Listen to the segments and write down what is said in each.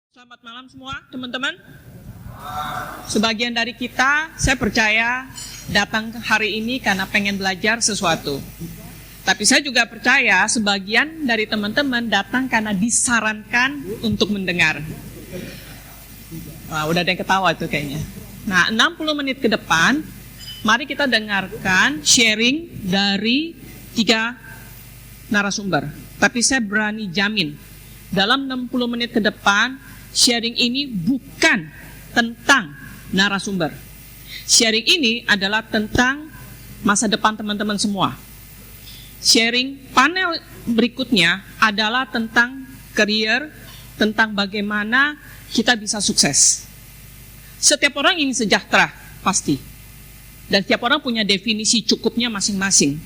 Selamat malam semua teman-teman. Sebagian dari kita, saya percaya datang hari ini karena pengen belajar sesuatu. Tapi saya juga percaya sebagian dari teman-teman datang karena disarankan untuk mendengar. Wah, udah ada yang ketawa tuh kayaknya. Nah, 60 menit ke depan, mari kita dengarkan sharing dari 3 narasumber. Tapi saya berani jamin, dalam 60 menit ke depan, sharing ini bukan tentang narasumber. Sharing ini adalah tentang masa depan teman-teman semua. Sharing panel berikutnya adalah tentang career, tentang bagaimana kita bisa sukses. Setiap orang ingin sejahtera, pasti. Dan setiap orang punya definisi cukupnya masing-masing.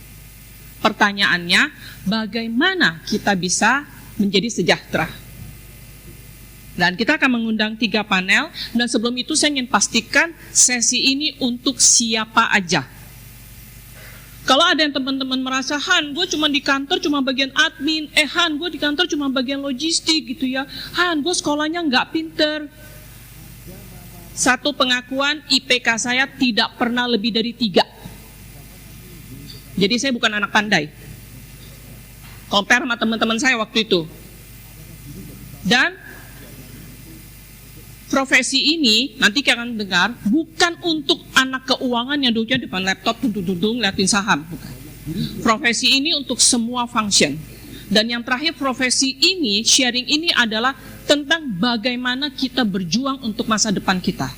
Pertanyaannya, bagaimana kita bisa menjadi sejahtera? Dan kita akan mengundang 3 panel, dan sebelum itu saya ingin pastikan sesi ini untuk siapa aja. Kalau ada yang teman-teman merasa, Han, gue cuma di kantor cuma bagian admin, Han, gue di kantor cuma bagian logistik gitu ya, Han, gue sekolahnya nggak pinter. Satu pengakuan, IPK saya tidak pernah lebih dari 3. Jadi saya bukan anak pandai. Compare sama teman-teman saya waktu itu. Dan profesi ini, nanti kita akan dengar, bukan untuk anak keuangan yang duduknya di depan laptop, duduk-duduk, liatin saham. Bukan. Profesi ini untuk semua function. Dan yang terakhir, profesi ini, sharing ini adalah tentang bagaimana kita berjuang untuk masa depan kita.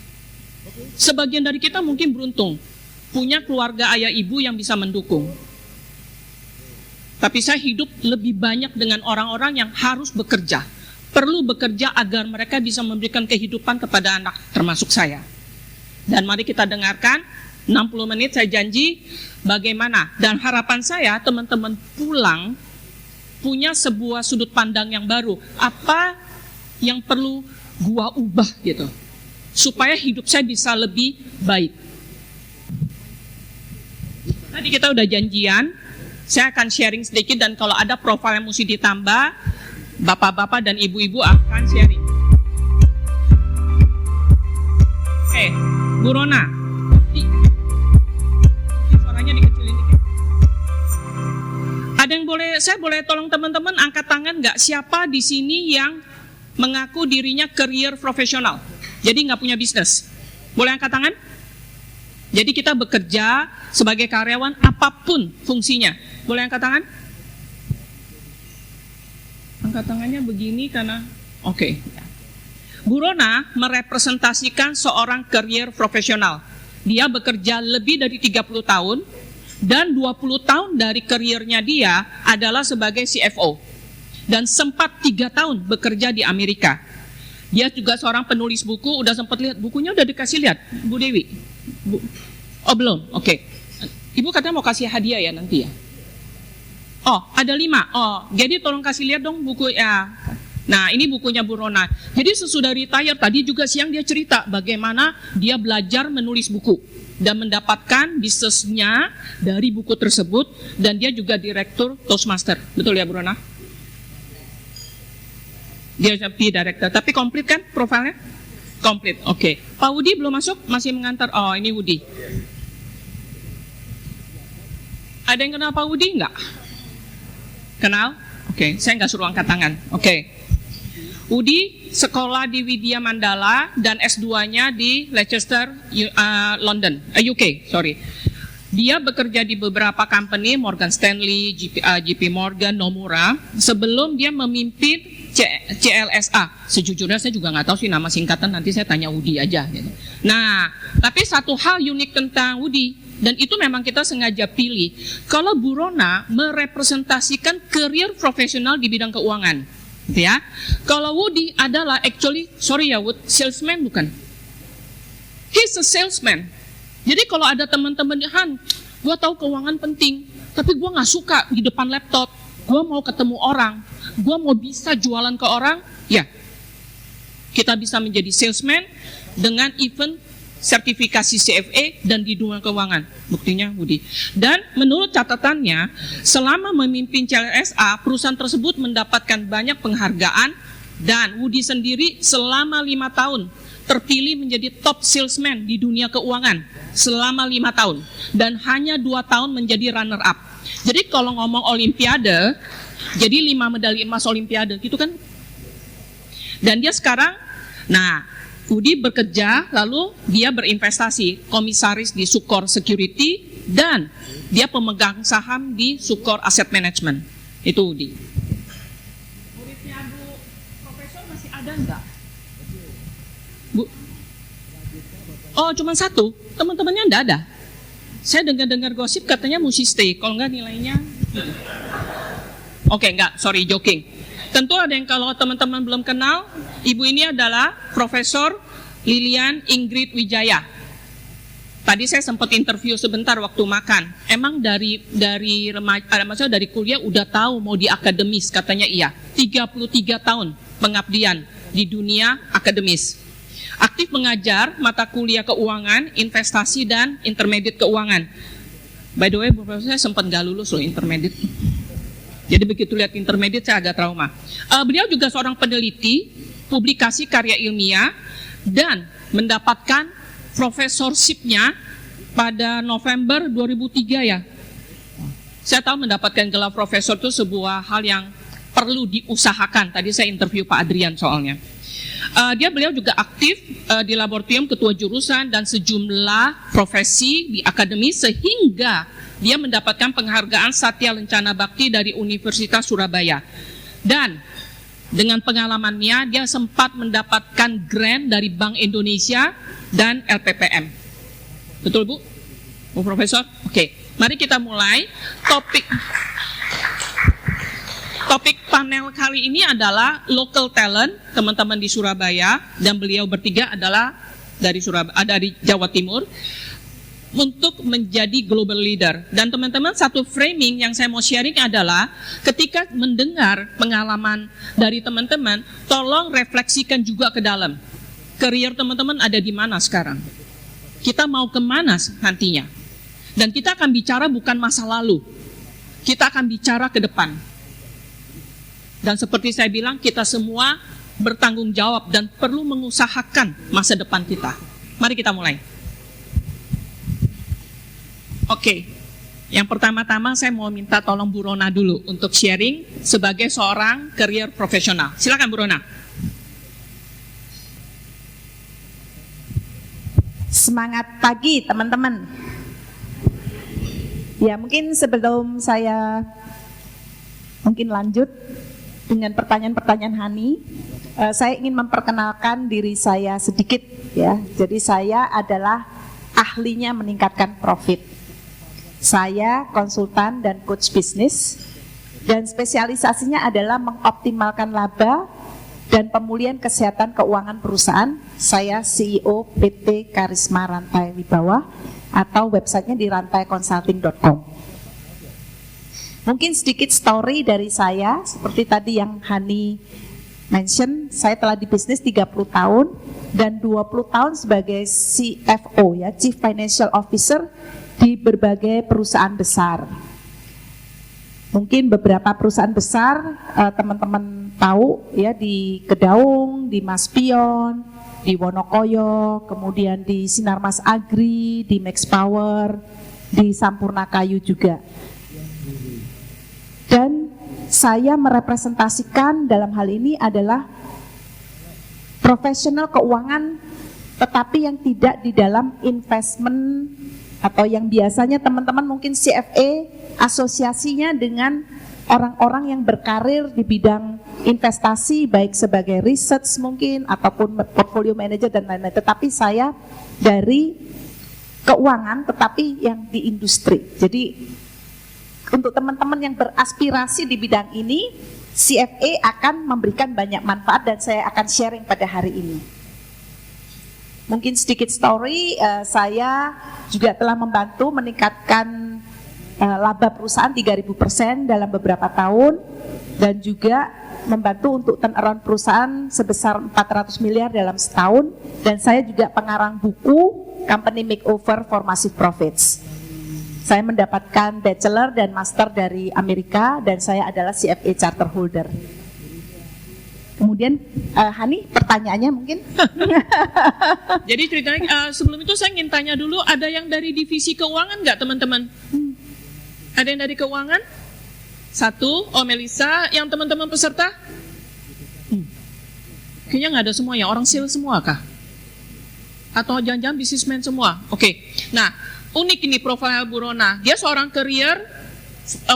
Sebagian dari kita mungkin beruntung, punya keluarga ayah ibu yang bisa mendukung. Tapi saya hidup lebih banyak dengan orang-orang yang harus bekerja. Perlu bekerja agar mereka bisa memberikan kehidupan kepada anak, termasuk saya. Dan mari kita dengarkan, 60 menit saya janji bagaimana. Dan harapan saya teman-teman pulang punya sebuah sudut pandang yang baru. Apa yang perlu gua ubah gitu, supaya hidup saya bisa lebih baik. Tadi kita udah janjian, saya akan sharing sedikit dan kalau ada profil yang mesti ditambah, bapak-bapak dan ibu-ibu akan sharing. Oke, Bu Rona, suaranya dikecilin dikit. Ada yang saya boleh tolong teman-teman angkat tangan nggak? Siapa di sini yang mengaku dirinya career profesional, jadi nggak punya bisnis? Boleh angkat tangan? Jadi kita bekerja sebagai karyawan apapun fungsinya. Boleh angkat tangan? Angkat tangannya begini karena oke. Bu Rona merepresentasikan seorang career profesional. Dia bekerja lebih dari 30 tahun dan 20 tahun dari karirnya dia adalah sebagai CFO. Dan sempat 3 tahun bekerja di Amerika. Dia juga seorang penulis buku, udah sempat lihat bukunya, udah dikasih lihat Bu Dewi? Oh belum, oke. Ibu katanya mau kasih hadiah ya nanti ya? Oh, ada 5. Oh, jadi tolong kasih lihat dong buku ya. Nah, ini bukunya Bu Rona. Jadi sesudah retire, tadi juga siang dia cerita bagaimana dia belajar menulis buku dan mendapatkan bisnisnya dari buku tersebut, dan dia juga direktur Toastmaster. Betul ya Bu Rona? Dia jadi director. Tapi komplit kan profilnya? Komplit, oke. Pak Wudi belum masuk? Masih mengantar? Oh, ini Wudi. Ada yang kenal Pak Wudi enggak? Kenal? Oke, saya nggak suruh angkat tangan. Oke. Udi sekolah di Widya Mandala dan S2-nya di Leicester, London, UK, sorry. Dia bekerja di beberapa company, Morgan Stanley, JP Morgan, Nomura, sebelum dia memimpin CLSA. Sejujurnya saya juga nggak tahu sih nama singkatan, nanti saya tanya Udi aja. Gitu. Nah, tapi satu hal unik tentang Udi, dan itu memang kita sengaja pilih. Kalau Bu Rona merepresentasikan career profesional di bidang keuangan, gitu ya. Kalau Woody adalah actually, sorry ya Wood, salesman bukan? He's a salesman. Jadi kalau ada teman-teman, Han, gue tahu keuangan penting, tapi gue nggak suka di depan laptop. Gue mau ketemu orang, gue mau bisa jualan ke orang, ya. Kita bisa menjadi salesman dengan event sertifikasi CFA dan di dunia keuangan. Buktinya Budi. Dan menurut catatannya, selama memimpin CLSA, perusahaan tersebut mendapatkan banyak penghargaan Dan Woody sendiri selama 5 tahun terpilih menjadi top salesman di dunia keuangan selama 5 tahun. Dan hanya 2 tahun menjadi runner up. Jadi kalau ngomong olimpiade, jadi 5 medali emas olimpiade gitu kan. Dan dia sekarang, Woody bekerja, lalu dia berinvestasi, komisaris di Sukor Security, dan dia pemegang saham di Sukor Asset Management. Itu Woody. Muridnya Bu Profesor masih ada enggak? Bu? Oh, cuma 1. Teman-temannya enggak ada. Saya dengar-dengar gosip katanya mesti stay, kalau enggak nilainya. Oke, enggak, sorry, joking. Tentu ada yang kalau teman-teman belum kenal, ibu ini adalah Profesor Lilian Ingrid Wijaya. Tadi saya sempat interview sebentar waktu makan. Emang dari remaja, maksudnya dari kuliah udah tahu mau di akademis, katanya iya. 33 tahun pengabdian di dunia akademis. Aktif mengajar mata kuliah keuangan, investasi, dan intermediate keuangan. By the way, Profesor, saya sempat nggak lulus loh intermediate. Jadi begitu lihat intermediate saya agak trauma. Beliau juga seorang peneliti, publikasi karya ilmiah, dan mendapatkan profesorship-nya pada November 2003 ya. Saya tahu mendapatkan gelar profesor itu sebuah hal yang perlu diusahakan. Tadi saya interview Pak Adrian soalnya. Beliau juga aktif di laboratorium ketua jurusan dan sejumlah profesi di akademi sehingga dia mendapatkan penghargaan Satya Lencana Bakti dari Universitas Surabaya. Dan dengan pengalamannya dia sempat mendapatkan grant dari Bank Indonesia dan LPPM. Betul Bu? Bu Profesor? Oke, mari kita mulai. Topik panel kali ini adalah local talent, teman-teman di Surabaya, dan beliau bertiga adalah dari Jawa Timur, untuk menjadi global leader. Dan teman-teman, satu framing yang saya mau sharing adalah ketika mendengar pengalaman dari teman-teman, tolong refleksikan juga ke dalam. Career teman-teman ada di mana sekarang? Kita mau kemana nantinya? Dan kita akan bicara bukan masa lalu, kita akan bicara ke depan. Dan seperti saya bilang, kita semua bertanggung jawab dan perlu mengusahakan masa depan kita. Mari kita mulai. Oke, yang pertama-tama saya mau minta tolong Bu Rona dulu untuk sharing sebagai seorang career profesional. Silakan Bu Rona. Semangat pagi teman-teman. Ya, mungkin sebelum saya lanjut dengan pertanyaan-pertanyaan Hani, saya ingin memperkenalkan diri saya sedikit ya. Jadi saya adalah ahlinya meningkatkan profit. Saya konsultan dan coach bisnis, dan spesialisasinya adalah mengoptimalkan laba dan pemulihan kesehatan keuangan perusahaan. Saya CEO PT Karisma Rantai Wibawa, atau websitenya di rantaiconsulting.com. Mungkin sedikit story dari saya, seperti tadi yang Hani mention, saya telah di bisnis 30 tahun dan 20 tahun sebagai CFO ya, Chief Financial Officer di berbagai perusahaan besar. Mungkin beberapa perusahaan besar teman-teman tahu ya, di Kedaung, di Maspion, di Wonokoyo, kemudian di Sinarmas Agri, di Max Power, di Sampurna Kayu juga. Dan saya merepresentasikan dalam hal ini adalah profesional keuangan, tetapi yang tidak di dalam investment, atau yang biasanya teman-teman mungkin CFA asosiasinya dengan orang-orang yang berkarir di bidang investasi, baik sebagai research mungkin ataupun portfolio manager dan lain-lain. Tetapi saya dari keuangan tetapi yang di industri. Jadi untuk teman-teman yang beraspirasi di bidang ini, CFA akan memberikan banyak manfaat dan saya akan sharing pada hari ini. Mungkin sedikit story, saya juga telah membantu meningkatkan laba perusahaan 3.000% dalam beberapa tahun, dan juga membantu untuk turnaround perusahaan sebesar 400 miliar dalam setahun, dan saya juga pengarang buku Company Makeover for Massive Profits. Saya mendapatkan bachelor dan master dari Amerika, dan saya adalah CFA charter holder. Kemudian Hani, pertanyaannya mungkin? Jadi ceritanya sebelum itu saya ingin tanya dulu, ada yang dari divisi keuangan nggak teman-teman? Ada yang dari keuangan? Satu, Melisa. Yang teman-teman peserta? Kayaknya nggak ada semua ya, orang sales semua kah? Atau jangan-jangan bisnismen semua? Oke. Nah, unik ini profil Bu Rona. Dia seorang career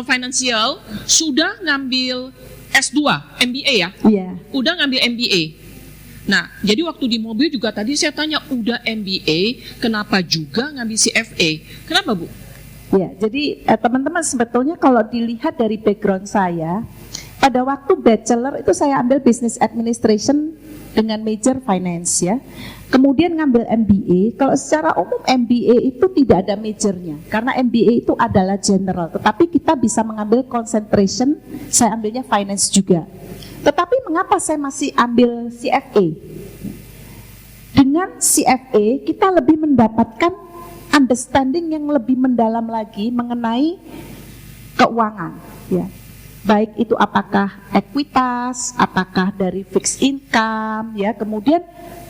financial, sudah ngambil S2, MBA ya? Iya. Udah ngambil MBA. Nah, jadi waktu di mobil juga tadi saya tanya, udah MBA, kenapa juga ngambil CFA? Kenapa Bu? Ya, jadi teman-teman sebetulnya kalau dilihat dari background saya, pada waktu bachelor itu saya ambil business administration dengan major finance ya. Kemudian ngambil MBA, kalau secara umum MBA itu tidak ada majornya, karena MBA itu adalah general, tetapi kita bisa mengambil concentration, saya ambilnya finance juga. Tetapi mengapa saya masih ambil CFA? Dengan CFA kita lebih mendapatkan understanding yang lebih mendalam lagi mengenai keuangan ya. Baik itu apakah ekuitas, apakah dari fixed income ya, kemudian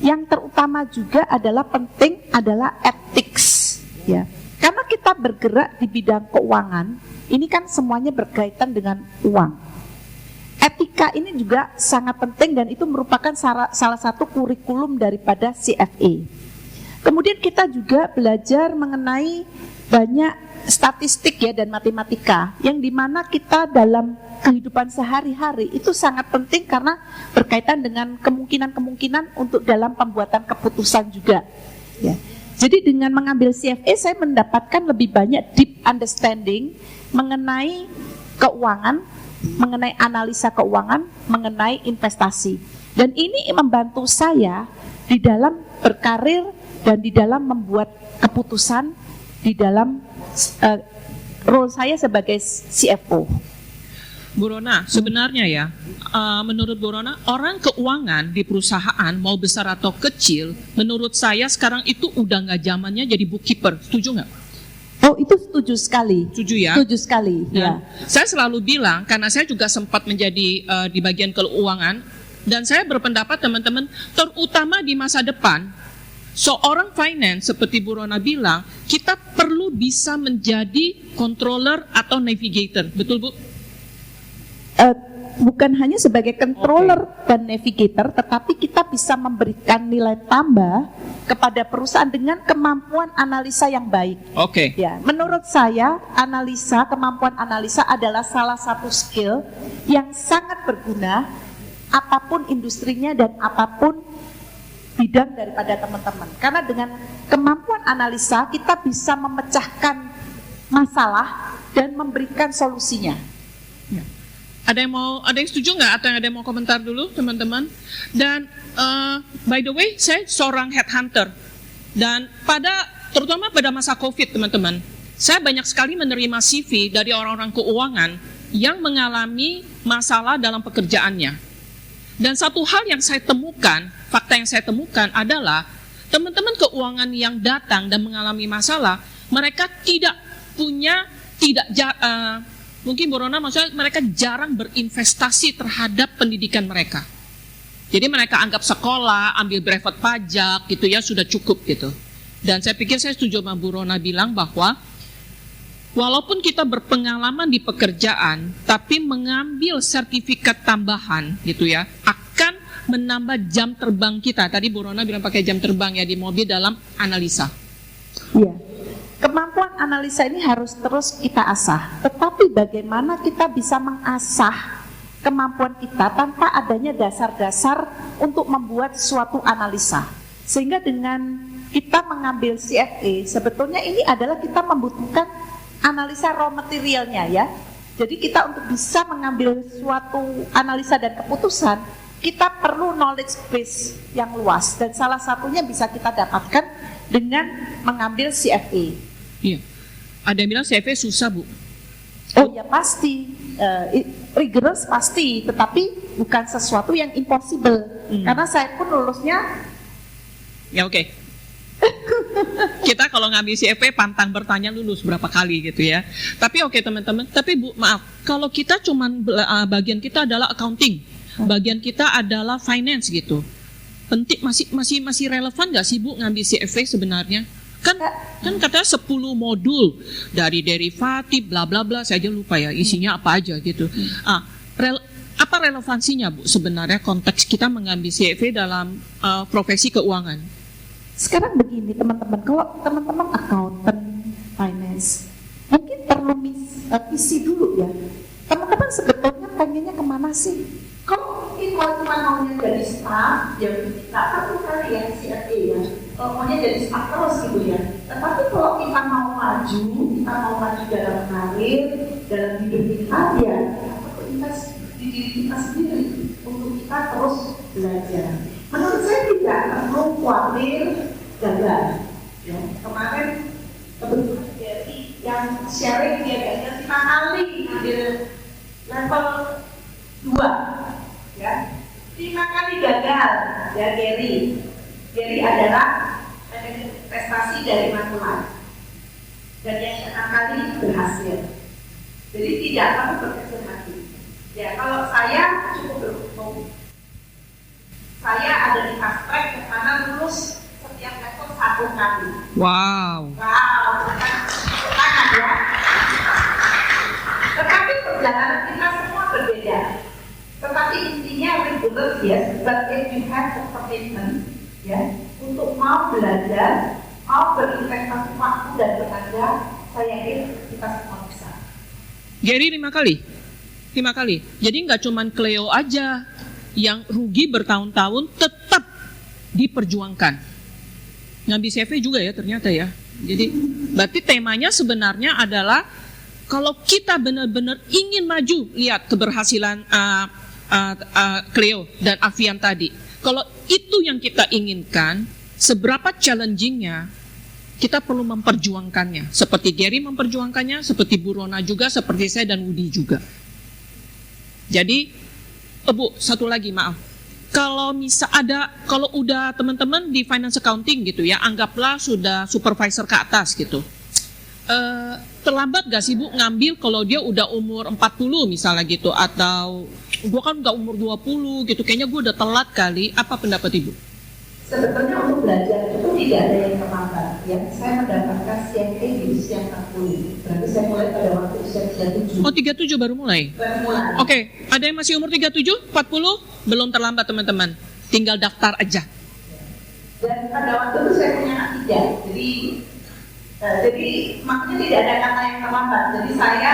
yang terutama juga adalah penting adalah ethics ya. Karena kita bergerak di bidang keuangan, ini kan semuanya berkaitan dengan uang. Etika ini juga sangat penting dan itu merupakan salah satu kurikulum daripada CFA. Kemudian kita juga belajar mengenai banyak statistik ya dan matematika yang dimana kita dalam kehidupan sehari-hari itu sangat penting karena berkaitan dengan kemungkinan-kemungkinan untuk dalam pembuatan keputusan juga ya. Jadi dengan mengambil CFA saya mendapatkan lebih banyak deep understanding mengenai keuangan, mengenai analisa keuangan, mengenai investasi, dan ini membantu saya di dalam berkarir dan di dalam membuat keputusan di dalam role saya sebagai CFO. Bu Rona, sebenarnya ya, menurut Bu Rona, orang keuangan di perusahaan mau besar atau kecil, menurut saya sekarang itu udah nggak zamannya jadi bookkeeper. Setuju nggak? Oh, itu setuju sekali. Setuju ya? Setuju sekali. Ya. Saya selalu bilang, karena saya juga sempat menjadi di bagian keuangan, dan saya berpendapat teman-teman, terutama di masa depan, seorang finance seperti Bu Rona bilang, kita perlu bisa menjadi controller atau navigator, betul Bu? Bukan hanya sebagai controller dan navigator, tetapi kita bisa memberikan nilai tambah kepada perusahaan dengan kemampuan analisa yang baik. Oke. Ya, menurut saya kemampuan analisa adalah salah satu skill yang sangat berguna apapun industrinya dan apapun bidang daripada teman-teman. Karena dengan kemampuan analisa kita bisa memecahkan masalah dan memberikan solusinya. Ya. Ada yang setuju nggak atau ada yang mau komentar dulu teman-teman? Dan by the way, saya seorang headhunter dan terutama pada masa COVID teman-teman, saya banyak sekali menerima CV dari orang-orang keuangan yang mengalami masalah dalam pekerjaannya. Dan satu hal yang saya temukan, fakta yang saya temukan adalah teman-teman keuangan yang datang dan mengalami masalah, mereka mungkin Bu Rona maksudnya mereka jarang berinvestasi terhadap pendidikan mereka. Jadi mereka anggap sekolah, ambil brevet pajak gitu ya sudah cukup gitu. Dan saya pikir saya setuju sama Bu Rona bilang bahwa walaupun kita berpengalaman di pekerjaan, tapi mengambil sertifikat tambahan gitu ya akan menambah jam terbang kita. Tadi Bu Rona bilang pakai jam terbang ya di mobil dalam analisa. Iya. Kemampuan analisa ini harus terus kita asah. Tetapi bagaimana kita bisa mengasah kemampuan kita tanpa adanya dasar-dasar untuk membuat suatu analisa. Sehingga dengan kita mengambil CFA, sebetulnya ini adalah kita membutuhkan analisa raw materialnya ya. Jadi kita untuk bisa mengambil suatu analisa dan keputusan, kita perlu knowledge base yang luas. Dan salah satunya bisa kita dapatkan dengan mengambil CFA. Iya. Ada yang bilang CFA susah Bu. Oh ya pasti, rigorous pasti, tetapi bukan sesuatu yang impossible. Karena saya pun lulusnya. Ya oke. Kita kalau ngambil CFA pantang bertanya lulus berapa kali gitu ya. Tapi oke teman-teman. Tapi Bu maaf, kalau kita cuman bagian kita adalah accounting, Bagian kita adalah finance gitu. Penting masih relevan nggak sih Bu ngambil CFA sebenarnya? Kan katanya 10 modul dari derivatif bla bla bla, saya aja lupa ya isinya apa aja gitu. Apa relevansinya Bu sebenarnya konteks kita mengambil CFA dalam profesi keuangan? Sekarang begini teman-teman, kalau teman-teman accountant, finance, mungkin perlu visi dulu ya. Teman-teman sebetulnya pengennya kemana sih? Kalau mungkin cuma maunya jadi staff, ya nggak perlu kali ya CFA ya. Kalau maunya jadi staff terus gitu ya. Tetapi kalau kita mau maju dalam karir, dalam hidup kita, ya kita perlu invest di diri kita sendiri untuk kita terus belajar. Menurut saya tidak perlu khawatir gagal. Ya, kemarin kebetulan dari yang sharing dia gagal 5 kali di level 2, ya 5 kali gagal ya Gary adalah prestasi dari Makulai dan yang 6 kali berhasil. Jadi tidak perlu berkecil hati. Ya kalau saya cukup beruntung, saya ada di fast track ke mana lulus setiap level 1 kali. Wow, Tangan ya. Tetapi perjalanan kita semua berbeda. Tetapi intinya regular yes, but if you have a commitment ya untuk mau belajar, mau berinvestasi waktu dan tenaga, saya yakin kita semua bisa. Gary 5 kali. Jadi nggak cuman Cleo aja yang rugi bertahun-tahun tetap diperjuangkan. Ngambil CV juga ya ternyata ya. Jadi berarti temanya sebenarnya adalah kalau kita benar-benar ingin maju, lihat keberhasilan Cleo dan Avian tadi. Kalau itu yang kita inginkan, seberapa challengingnya kita perlu memperjuangkannya. Seperti Gary memperjuangkannya, seperti Bu Rona juga, seperti saya dan Woody juga. Jadi, Bu, satu lagi maaf. Kalau udah teman-teman di finance accounting gitu ya, anggaplah sudah supervisor ke atas gitu. Terlambat gak sih Bu ngambil kalau dia udah umur 40 misalnya gitu, atau gua kan udah umur 20 gitu, kayaknya gua udah telat kali. Apa pendapat Ibu? Sebetulnya untuk belajar itu tidak ada yang terlambat. Ya, saya mendapatkan CFA di usia 40. Berarti saya mulai pada waktu usia 37. Oh, 37 baru mulai? Oke, ada yang masih umur 37, 40? Belum terlambat teman-teman. Tinggal daftar aja. Dan pada waktu itu saya punya anak 3. Jadi makanya tidak ada kata yang terlambat. Jadi saya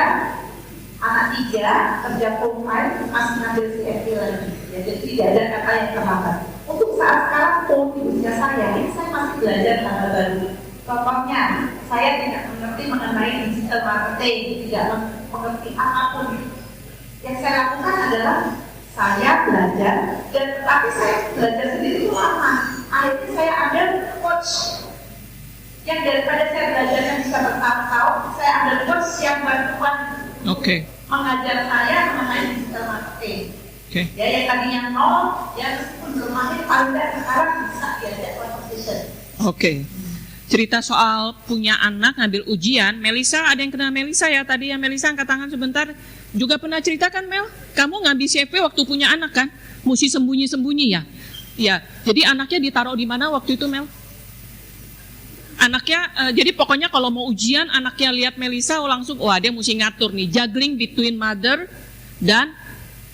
anak 3 kerja full time masih ngambil CFA lagi. Ya, jadi tidak ada kata yang terlambat. Untuk saat sekarang pun di usia saya masih belajar hal baru. Contohnya, saya tidak mengerti mengenai digital marketing, tidak mengerti apapun. Yang saya lakukan adalah saya belajar, dan tetapi saya belajar sendiri itu lama. Akhirnya saya ambil coach yang daripada saya belajar yang bisa bertahun-tahun, saya ambil coach yang bantuan mengajar saya mengenai digital marketing. Ya, yang tadinya 0, ya meskipun belum mahir, paling tidak sekarang bisa diajak competition. Cerita soal punya anak ngambil ujian, Melisa, ada yang kenal Melisa ya tadi ya? Melisa angkat tangan sebentar. Juga pernah ceritakan Mel, kamu ngambil CV waktu punya anak kan? Mesti sembunyi-sembunyi ya? Ya, jadi anaknya ditaruh di mana waktu itu Mel? Anaknya, jadi pokoknya kalau mau ujian, anaknya lihat Melisa langsung, wah dia mesti ngatur nih, juggling between mother dan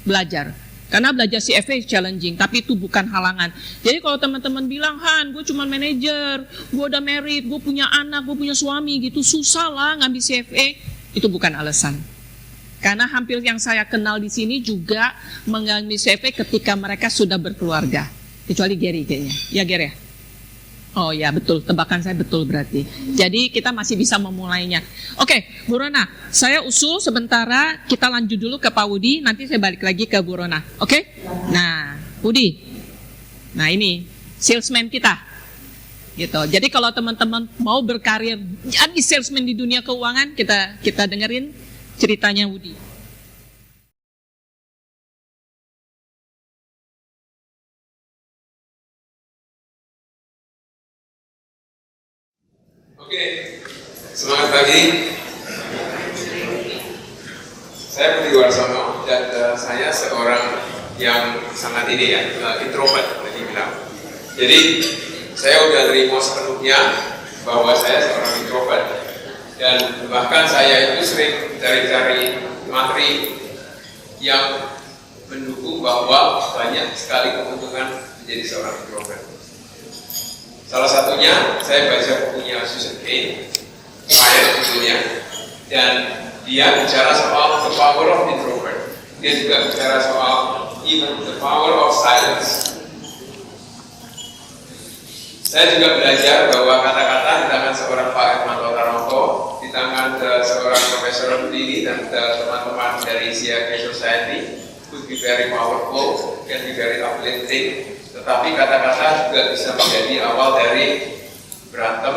belajar. Karena belajar CFA challenging, tapi itu bukan halangan. Jadi kalau teman-teman bilang, Han, gue cuma manajer, gue udah married, gue punya anak, gue punya suami gitu, susah lah ngambil CFA, itu bukan alasan. Karena hampir yang saya kenal di sini juga mengambil CFA ketika mereka sudah berkeluarga. Kecuali Gary kayaknya. Ya Gary ya? Oh ya betul, tebakan saya betul berarti. Jadi kita masih bisa memulainya. Oke, Bu Rona, saya usul sementara kita lanjut dulu ke Pak Woody, nanti saya balik lagi ke Bu Rona. Oke? Nah, Woody. Nah ini, salesman kita. Gitu. Jadi kalau teman-teman mau berkarir jadi salesman di dunia keuangan, kita dengerin ceritanya Woody. Oke, semangat pagi. Saya Budi Warsono dan saya seorang yang sangat ini ya, introvert boleh dibilang. Jadi saya udah terima sepenuhnya bahwa saya seorang introvert, dan bahkan saya itu sering cari-cari materi yang mendukung bahwa banyak sekali keuntungan menjadi seorang introvert. Salah satunya saya baca bukunya Susan Cain, tentunya, dan dia bicara soal the power of introvert. Dia juga bicara soal even the power of silence. Saya juga belajar bahwa kata-kata di tangan seorang Pak Hermanto Taranto, di tangan seorang Profesor Budini dan teman-teman dari CFA Society could be very powerful, can be very uplifting. Tetapi kata-kata juga bisa menjadi awal dari berantem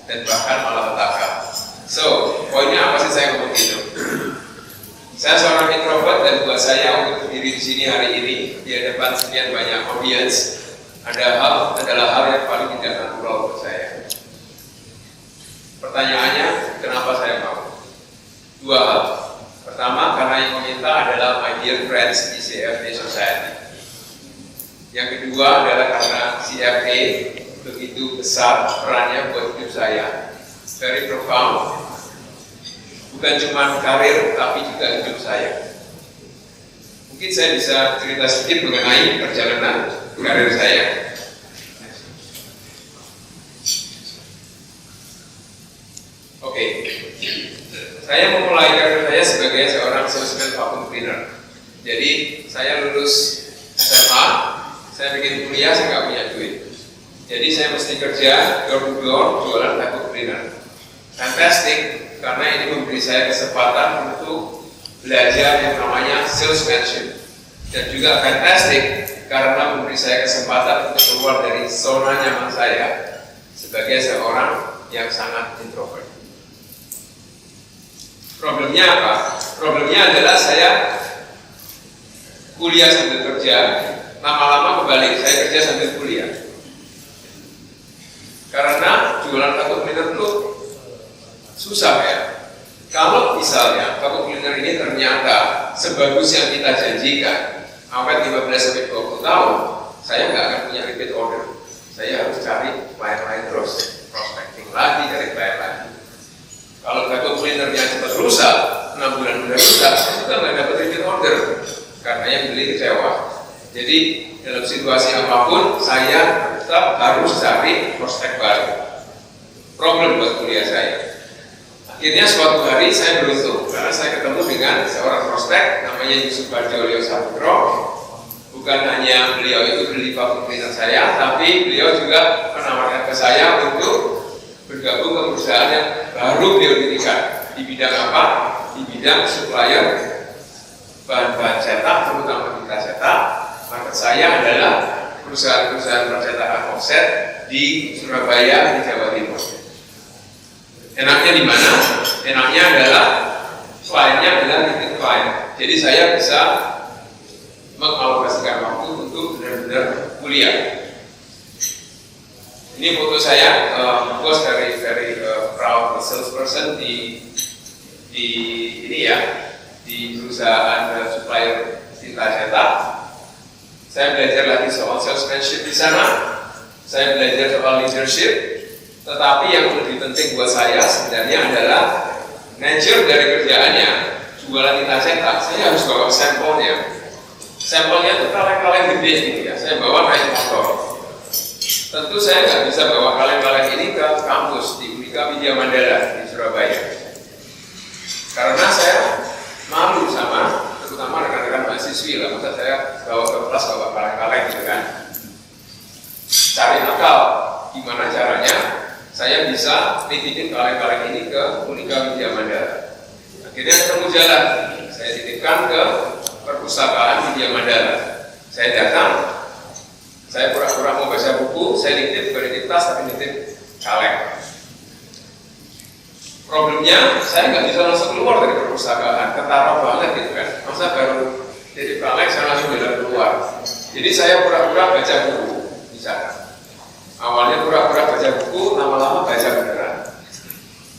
dan bahkan malah petaka. So, poinnya apa sih saya ngomong gitu? Saya seorang introvert, dan buat saya untuk berdiri di sini hari ini di hadapan sekian banyak audiens adalah hal yang paling tidak natural buat saya. Pertanyaannya, kenapa saya mau? Dua hal. Pertama, karena yang meminta adalah my dear friends di CFA Society. Yang kedua adalah karena CFA begitu besar perannya buat hidup saya, very profound. Bukan cuma karir, tapi juga hidup saya. Mungkin saya bisa cerita sedikit mengenai perjalanan karir saya. Oke. Saya memulai karir saya sebagai seorang salesman vacuum cleaner. Jadi saya lulus SMA, saya bikin kuliah, saya nggak punya duit. Jadi saya mesti kerja door to door jualan vacuum cleaner. Fantastic, karena ini memberi saya kesempatan untuk belajar yang namanya salesmanship, dan juga fantastic karena memberi saya kesempatan untuk keluar dari zona nyaman saya sebagai seorang yang sangat introvert. Problemnya apa? Problemnya adalah saya kuliah sambil kerja, lama-lama kebalik, saya kerja sambil kuliah. Karena jualan vacuum cleaner itu susah ya. Kalau misalnya vacuum cleaner ini ternyata sebagus yang kita janjikan, awet 15-20 tahun, saya nggak akan punya repeat order. Saya harus cari klien-klien terus, prospecting lagi, cari klien lagi. Kalau vacuum cleanernya cepat rusak, 6 bulan sudah rusak, saya juga nggak dapat repeat order karena yang beli kecewa. Jadi dalam situasi apapun, saya tetap harus cari prospek baru. Problem buat kuliah saya. Akhirnya suatu hari saya beruntung karena saya ketemu dengan seorang prospek namanya Yusuf Bardolio Saputro. Bukan hanya beliau itu beli vacuum cleaner saya, tapi beliau juga menawarkan ke saya untuk bergabung ke perusahaan yang baru beliau dirikan. Di bidang apa? Di bidang supplier bahan-bahan cetak, terutama tinta cetak. Market saya adalah perusahaan-perusahaan percetakan offset di Surabaya, di Jawa Timur. Enaknya di mana? Enaknya adalah kliennya adalah repeat klien. Jadi saya bisa mengalokasikan waktu untuk benar-benar kuliah. Ini foto saya, bos very proud salesperson di ini ya, di perusahaan supplier tinta cetak. Saya belajar lagi soal salesmanship di sana. Saya belajar soal leadership. Tetapi yang lebih penting buat saya sebenarnya adalah nature dari kerjaannya. Jualan tinta cetak, saya harus bawa sampelnya. Sampelnya itu kaleng-kaleng gede gitu ya. Saya bawa naik motor. Tentu saya nggak bisa bawa kaleng-kaleng ini ke kampus di Unika Widya Mandala di Surabaya. Karena saya malu sama terutama rekan-rekan mahasiswi lah, masa saya bawa ke kelas bawa kaleng-kaleng gitu kan. Cari akal, gimana caranya saya bisa titipin kaleng-kaleng ini ke Unika Widya Mandala. Akhirnya ketemu jalan, saya titipkan ke perpustakaan Widya Mandala. Saya datang, saya pura-pura mau baca buku, saya nitip, bukan nitip tas tapi nitip kaleng. Problemnya, saya nggak bisa langsung keluar dari perpustakaan, ketara banget gitu kan. Masa baru nitip kaleng, saya langsung jalan keluar. Jadi saya pura-pura baca buku di sana. Awalnya pura-pura baca buku, lama-lama baca beneran.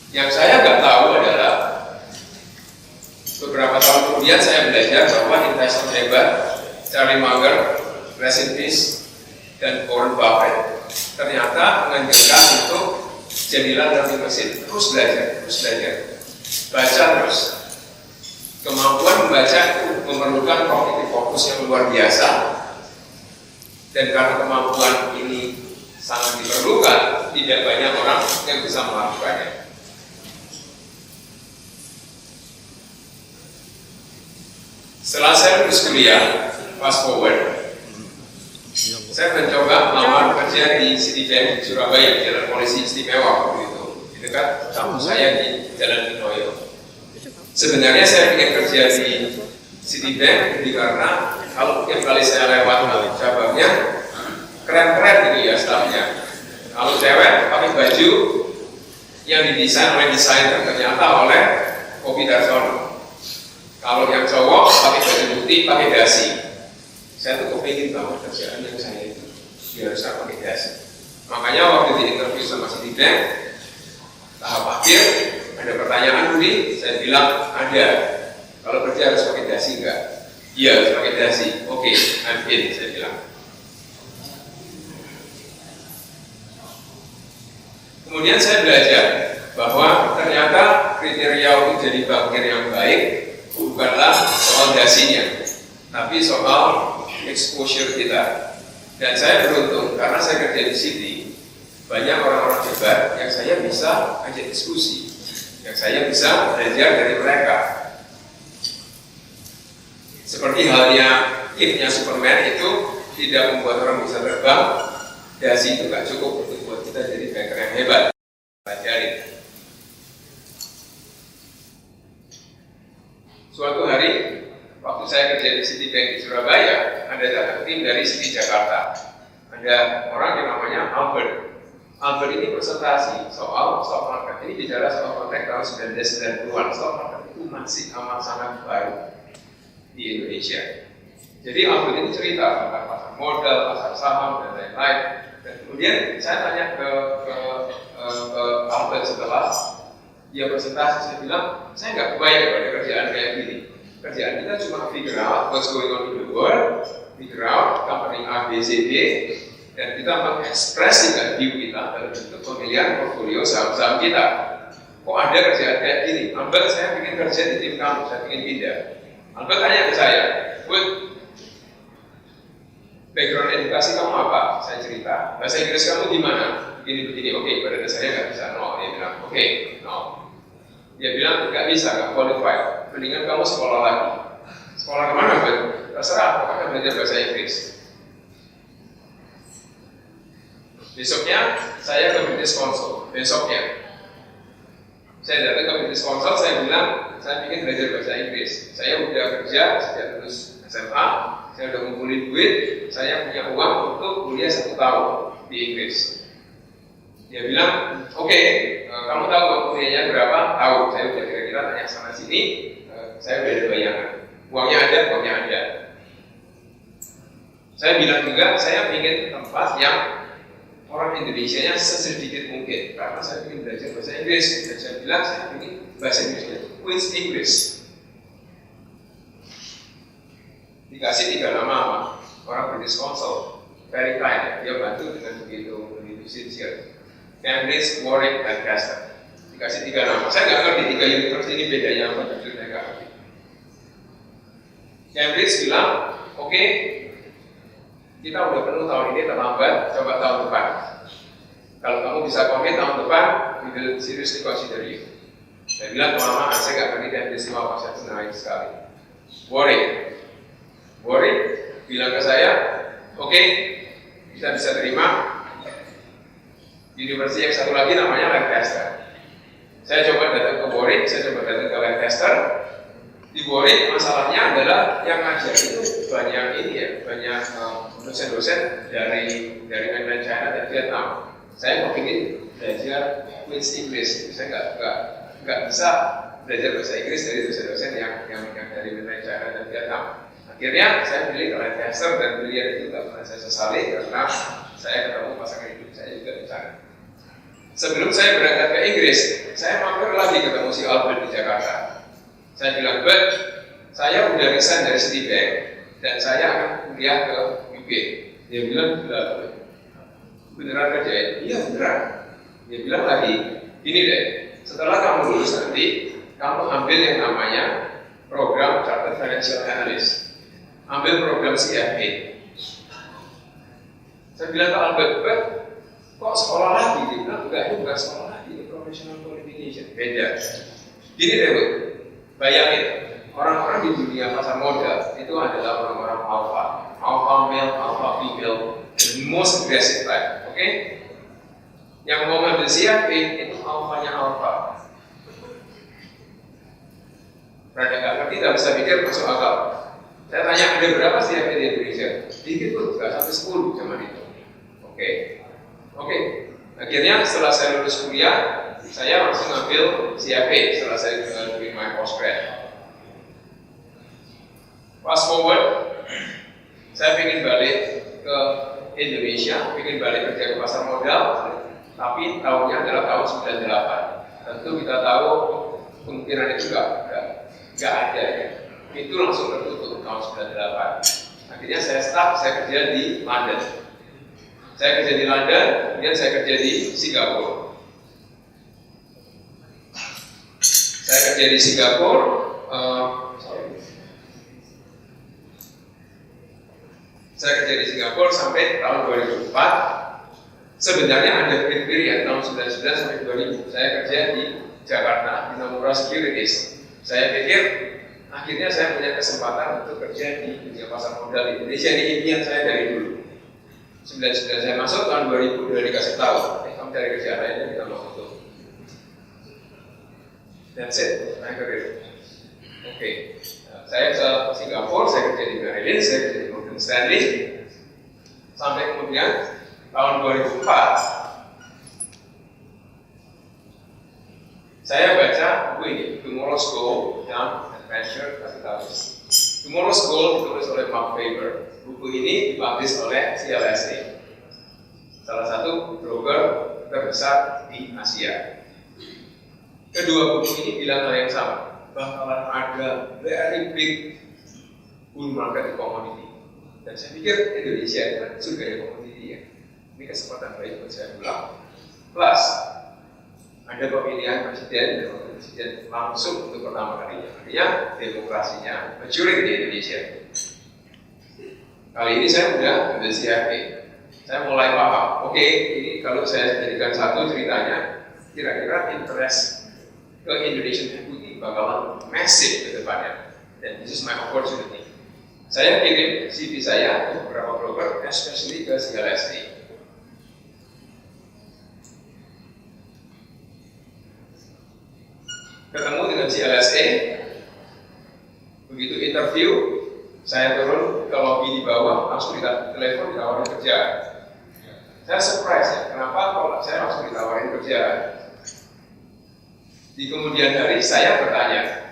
Yang saya nggak tahu adalah beberapa tahun kemudian saya belajar bahwa investor hebat Charlie Munger, rest in peace, dan Warren Buffett ternyata menganjurkan untuk jadilah learning machine, terus belajar, baca terus. Kemampuan membaca itu memerlukan cognitive fokus yang luar biasa, dan karena kemampuan ini sangat diperlukan, tidak banyak orang yang bisa melakukannya. Setelah saya lulus kuliah, fast forward, saya mencoba melamar kerja di Citibank Surabaya, Jalan Polisi Istimewa waktu itu, di dekat kampus saya di Jalan Dinoyo. Sebenarnya saya ingin kerja di Citibank karena kalau tiap kali saya lewat cabangnya, keren-keren gitu ya stafnya. Kalau cewek pakai baju yang didesain oleh desainer ternyata oleh Kopi Darsono. Kalau yang cowok pakai baju putih, pakai dasi. Saya tuh kepingin banget kerjaan yang saya itu biar saya pakai dasi. Makanya waktu di interview sama Citibank, tahap akhir ada pertanyaan Budi, saya bilang ada. Kalau kerja harus pakai dasi enggak? Iya harus pakai dasi. Oke, I'm in, saya bilang. Kemudian saya belajar bahwa ternyata kriteria untuk jadi bankir yang baik bukanlah soal dasinya, tapi soal exposure kita. Dan saya beruntung karena saya kerja di Citi, banyak orang-orang hebat yang saya bisa ajak diskusi, yang saya bisa belajar dari mereka. Seperti halnya kitnya Superman itu tidak membuat orang bisa terbang, dasi itu nggak cukup untuk buat kita jadi banker yang hebat. Pelajari. Suatu hari, waktu saya kerja di Citibank di Surabaya, ada datang tim dari Citi Jakarta. Ada orang yang namanya Albert. Albert ini presentasi soal stock market. Ini bicara soal konteks tahun 1990-an. Stock market itu masih amat sangat baru di Indonesia. Jadi Albert ini cerita tentang pasar modal, pasar saham, dan lain-lain. Dan kemudian saya tanya ke Albert setelah dia presentasi, saya bilang, saya nggak kebayang pada kerjaan kayak gini. Kerjaan kita cuma figure out what's going on in the world, figure out company A, B, C, D, dan kita mengekspresikan view kita dalam bentuk pemilihan portfolio saham-saham kita. Kok ada kerjaan kayak gini? Albert, saya ingin kerja di tim kamu, saya ingin pindah. Albert tanya ke saya, Bud, background edukasi kamu apa? Saya cerita. Bahasa Inggris kamu gimana? Begini, oke, pada dasarnya nggak bisa, no. Dia bilang, oke, no. Dia bilang, nggak bisa, nggak qualified. Mendingan kamu sekolah lagi. Sekolah kemana, Bud? Terserah, pokoknya belajar bahasa Inggris. Besoknya, saya ke British Council. Besoknya, saya datang ke British Council, saya bilang, saya ingin belajar bahasa Inggris. Saya udah kerja sejak lulus SMA, saya udah ngumpulin duit, saya punya uang untuk kuliah 1 tahun di Inggris. Dia bilang, oke, kamu tahu uang kuliahnya berapa? Tahu, saya udah kira-kira tanya sana sini, saya udah ada bayangan. Uangnya ada. Saya bilang juga, saya ingin tempat yang orang Indonesianya sesedikit mungkin, karena saya ingin belajar bahasa Inggris. Dan saya bilang, saya ingin bahasa Inggrisnya Queen's English. Dikasih 3 nama orang British Council, very kind, dia bantu dengan begitu sincere. Cambridge, Warwick, Lancaster. Dikasih 3 nama. Saya nggak ngerti 3 universitas ini bedanya apa, jujur saya nggak ngerti. Cambridge bilang, oke, kita udah penuh tahun ini, terlambat, coba tahun depan. Kalau kamu bisa komit tahun depan, we will seriously consider you. Saya bilang, lama saya nggak ngerti Cambridge itu apa, saya senang sekali. Warwick bilang ke saya, oke, kita bisa terima. Universitas yang satu lagi namanya Lancaster. Saya coba datang ke Warwick, saya coba datang ke Lancaster. Di Warwick masalahnya adalah yang ngajar itu banyak dosen-dosen dari mainland China dan Vietnam. Saya mau ingin belajar Queen's English, saya nggak bisa belajar bahasa Inggris dari dosen-dosen yang dari mainland China dan Vietnam. Akhirnya saya pilih ke Lancaster dan pilihan itu nggak pernah saya sesali karena saya ketemu pasangan hidup saya juga di sana. Sebelum saya berangkat ke Inggris, saya mampir lagi ketemu si Albert di Jakarta. Saya bilang, Bud, saya udah resign dari Citibank dan saya akan kuliah ke UK. Dia bilang, beneran kerja ya? Iya beneran. Dia bilang lagi, ini deh, setelah kamu lulus nanti, kamu ambil yang namanya program Chartered Financial Analyst. Ambil program CFA. Saya bilang ke Albert, kok sekolah lagi? Dia bilang, enggak, itu bukan sekolah lagi, itu professional qualification. Beda. Gini deh, Bu, bayangin, orang-orang di dunia pasar modal itu adalah orang-orang alpha male, alpha female, the most aggressive type, oke? Yang mau ngambil CFA itu alfanya alpha. Mereka nggak ngerti, nggak bisa pikir, masuk akal. Saya tanya, ada berapa CFA di Indonesia? Dikit pun, nggak sampai 10 zaman itu. Oke. Akhirnya setelah saya lulus kuliah, saya langsung ngambil CFA setelah saya doing my postgrad. Fast forward, saya ingin balik ke Indonesia, ingin balik kerja ke pasar modal, tapi tahunnya adalah tahun 98. Tentu kita tahu kemungkinan itu nggak ada ya. Itu langsung tertutup tahun 98. Akhirnya saya start, saya kerja di London. Kemudian saya kerja di Singapura. Saya kerja di Singapura sampai tahun 2004. Sebenarnya ada period tahun 99 sampai 2000. Saya kerja di Jakarta di Nomura Securities. Saya pikir akhirnya saya punya kesempatan untuk kerja di dunia pasar modal di Indonesia. Ini impian saya dari dulu. 99 saya masuk, tahun 2000 udah dikasih tahu, kamu cari kerja lainnya kita mau untuk. That's it, my career. Oke. Saya ke Singapura, saya kerja di Merrill Lynch, saya kerja di Morgan Stanley, sampai kemudian tahun 2004 saya baca buku ini, Tomorrow's Goal dan Adventure Capitalist. Tomorrow's Goal ditulis oleh Mark Faber. Buku ini dipublish oleh CLSA, salah satu broker terbesar di Asia. Kedua buku ini bilang hal yang sama, bakalan ada very big bull market di komoditi. Dan saya pikir Indonesia itu kan surga di komoditi ya. Ini kesempatan baik buat saya pulang. Plus ada pemilihan presiden dan wakil presiden langsung untuk pertama kalinya. Artinya demokrasinya maturing di Indonesia. Kali ini saya udah ambil CFA. Saya mulai paham. Oke, ini kalau saya jadikan satu ceritanya, kira-kira interest ke Indonesian equity bakalan massive ke depannya. Dan this is my opportunity. Saya kirim CV saya ke beberapa broker, especially ke CLSA. Ketemu dengan CLSA, begitu interview, saya turun ke lobby di bawah, langsung telepon ditawarin kerja. Saya surprise ya, kenapa kalau saya langsung ditawarin kerja? Di kemudian hari saya bertanya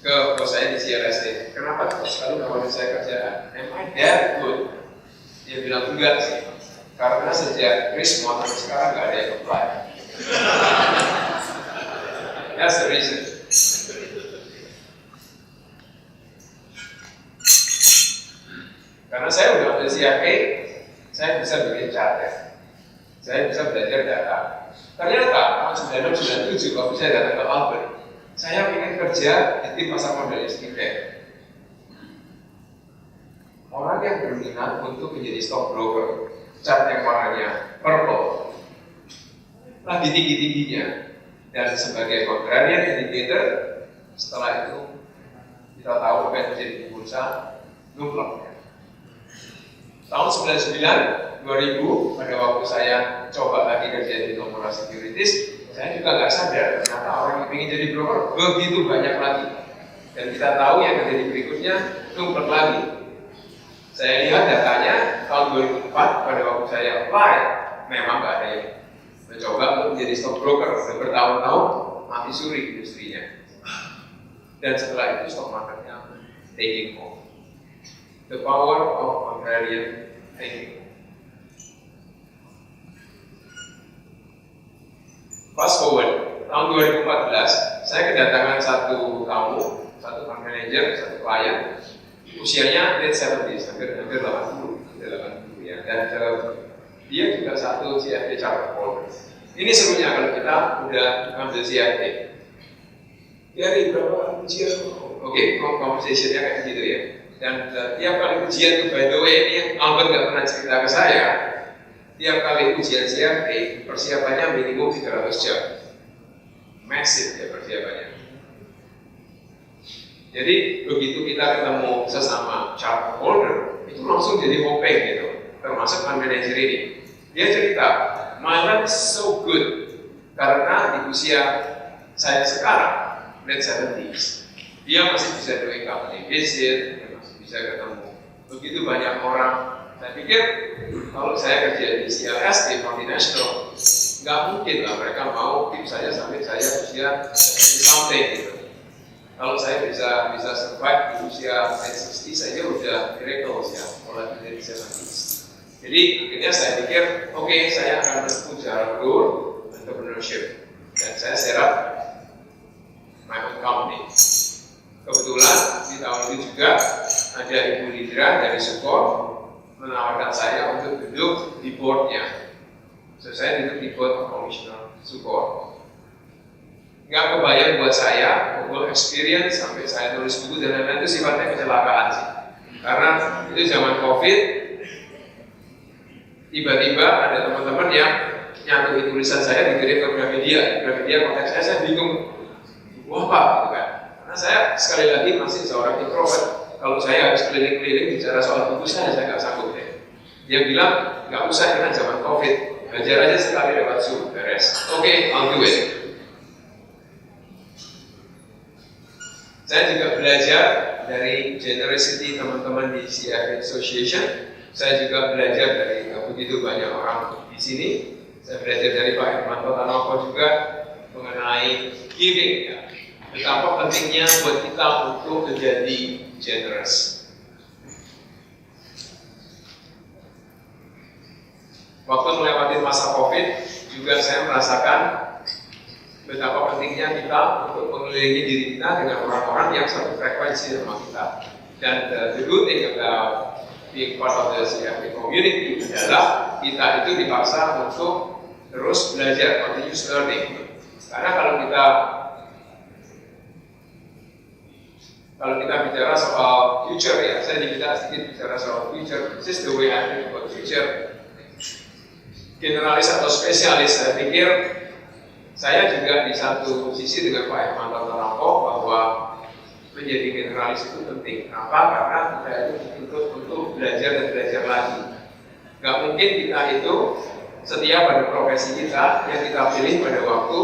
ke bos saya di CLSA, kenapa terus sekali nawarin saya kerjaan? Am I that good? Dia bilang enggak sih, karena sejak Chris mau sampai sekarang nggak ada yang apply. That's the reason. Karena saya udah ambil CFA, saya bisa bikin charter, saya bisa belajar data. Ternyata tahun 1997 waktu saya datang ke Albert, saya ingin kerja di tim pasar modal Istiqlal. Orang yang berminat untuk menjadi stockbroker, chart yang warnanya purple, lagi tinggi-tingginya, dan sebagai contrarian indicator, setelah itu kita tahu apa yang terjadi di bursa, numplok. Tahun 99, 2000, pada waktu saya coba lagi kerja di Nomura Securities, saya juga nggak sadar ternyata orang yang ingin jadi broker begitu banyak lagi. Dan kita tahu yang terjadi berikutnya, numplok lagi. Saya lihat datanya tahun 2004 pada waktu saya apply, memang nggak ada yang mencoba untuk menjadi stockbroker. Sudah bertahun-tahun mati suri industrinya. Dan setelah itu stock marketnya taking off. The power of contrarian thinking. Fast forward, tahun 2014, saya kedatangan satu tamu, satu fund manager, satu klien. usianya late 70s, hampir 80 ya. Dan dia juga satu CFP charter holder. Ini serunya kalau kita udah ambil CFP. Dari berapa ujian? Oke, conversationnya kayak gitu ya. Dan tiap kali ujian itu, by the way, ini Albert nggak pernah cerita ke saya. Tiap kali ujian CFP, persiapannya minimum 300 jam. Massive ya persiapannya. Jadi begitu kita ketemu sesama charter holder, itu langsung jadi hopeng gitu. Termasuk fund manager ini. Dia cerita, my life is so good karena di usia saya sekarang, late 70s, dia masih bisa doing company visit, dia masih bisa ketemu begitu banyak orang. Saya pikir kalau saya kerja di CLS, di multinational, nggak mungkin lah mereka mau keep saya sampai saya usia something gitu. Kalau saya bisa survive di usia 60 saja udah miracle ya, mulai dari 70s. Jadi akhirnya saya pikir, oke, saya akan menempuh jalur entrepreneurship dan saya set up my own company. Kebetulan di tahun itu juga ada Ibu Lidra dari Sukor menawarkan saya untuk duduk di boardnya. So saya duduk di board commissioner Sukor. Nggak kebayang buat saya, work experience sampai saya tulis buku dan lain-lain itu sifatnya kecelakaan sih. Karena itu zaman COVID, tiba-tiba ada teman-teman yang nyatuin tulisan saya dikirim ke Gramedia. Gramedia kontak saya bingung, wah Pak, gitu kan. Karena saya sekali lagi masih seorang introvert. Kalau saya harus keliling-keliling bicara soal buku saya nggak sanggup deh. Dia bilang, nggak usah, ini kan zaman COVID, belajar aja sekali lewat Zoom, beres. Oke, I'll do it. Saya juga belajar dari generosity teman-teman di CFA Association. Saya juga belajar dari begitu banyak orang di sini. Saya belajar dari Pak Hermanto Tanoko juga mengenai giving ya. Betapa pentingnya buat kita untuk menjadi generous. Waktu melewati masa COVID juga saya merasakan betapa pentingnya kita untuk mengelilingi diri kita dengan orang-orang yang satu frekuensi sama kita. Dan the good thing about being part of the CFP community adalah kita itu dipaksa untuk terus belajar, continuous learning. Karena kalau kita bicara soal future ya, saya diminta sedikit bicara soal future. This is the way I think about future. Generalis atau spesialis, saya pikir saya juga di satu sisi dengan Pak Hermanto Tanoko bahwa menjadi generalis itu penting. Kenapa? Karena kita itu dituntut untuk belajar dan belajar lagi. Gak mungkin kita itu setia pada profesi kita yang kita pilih pada waktu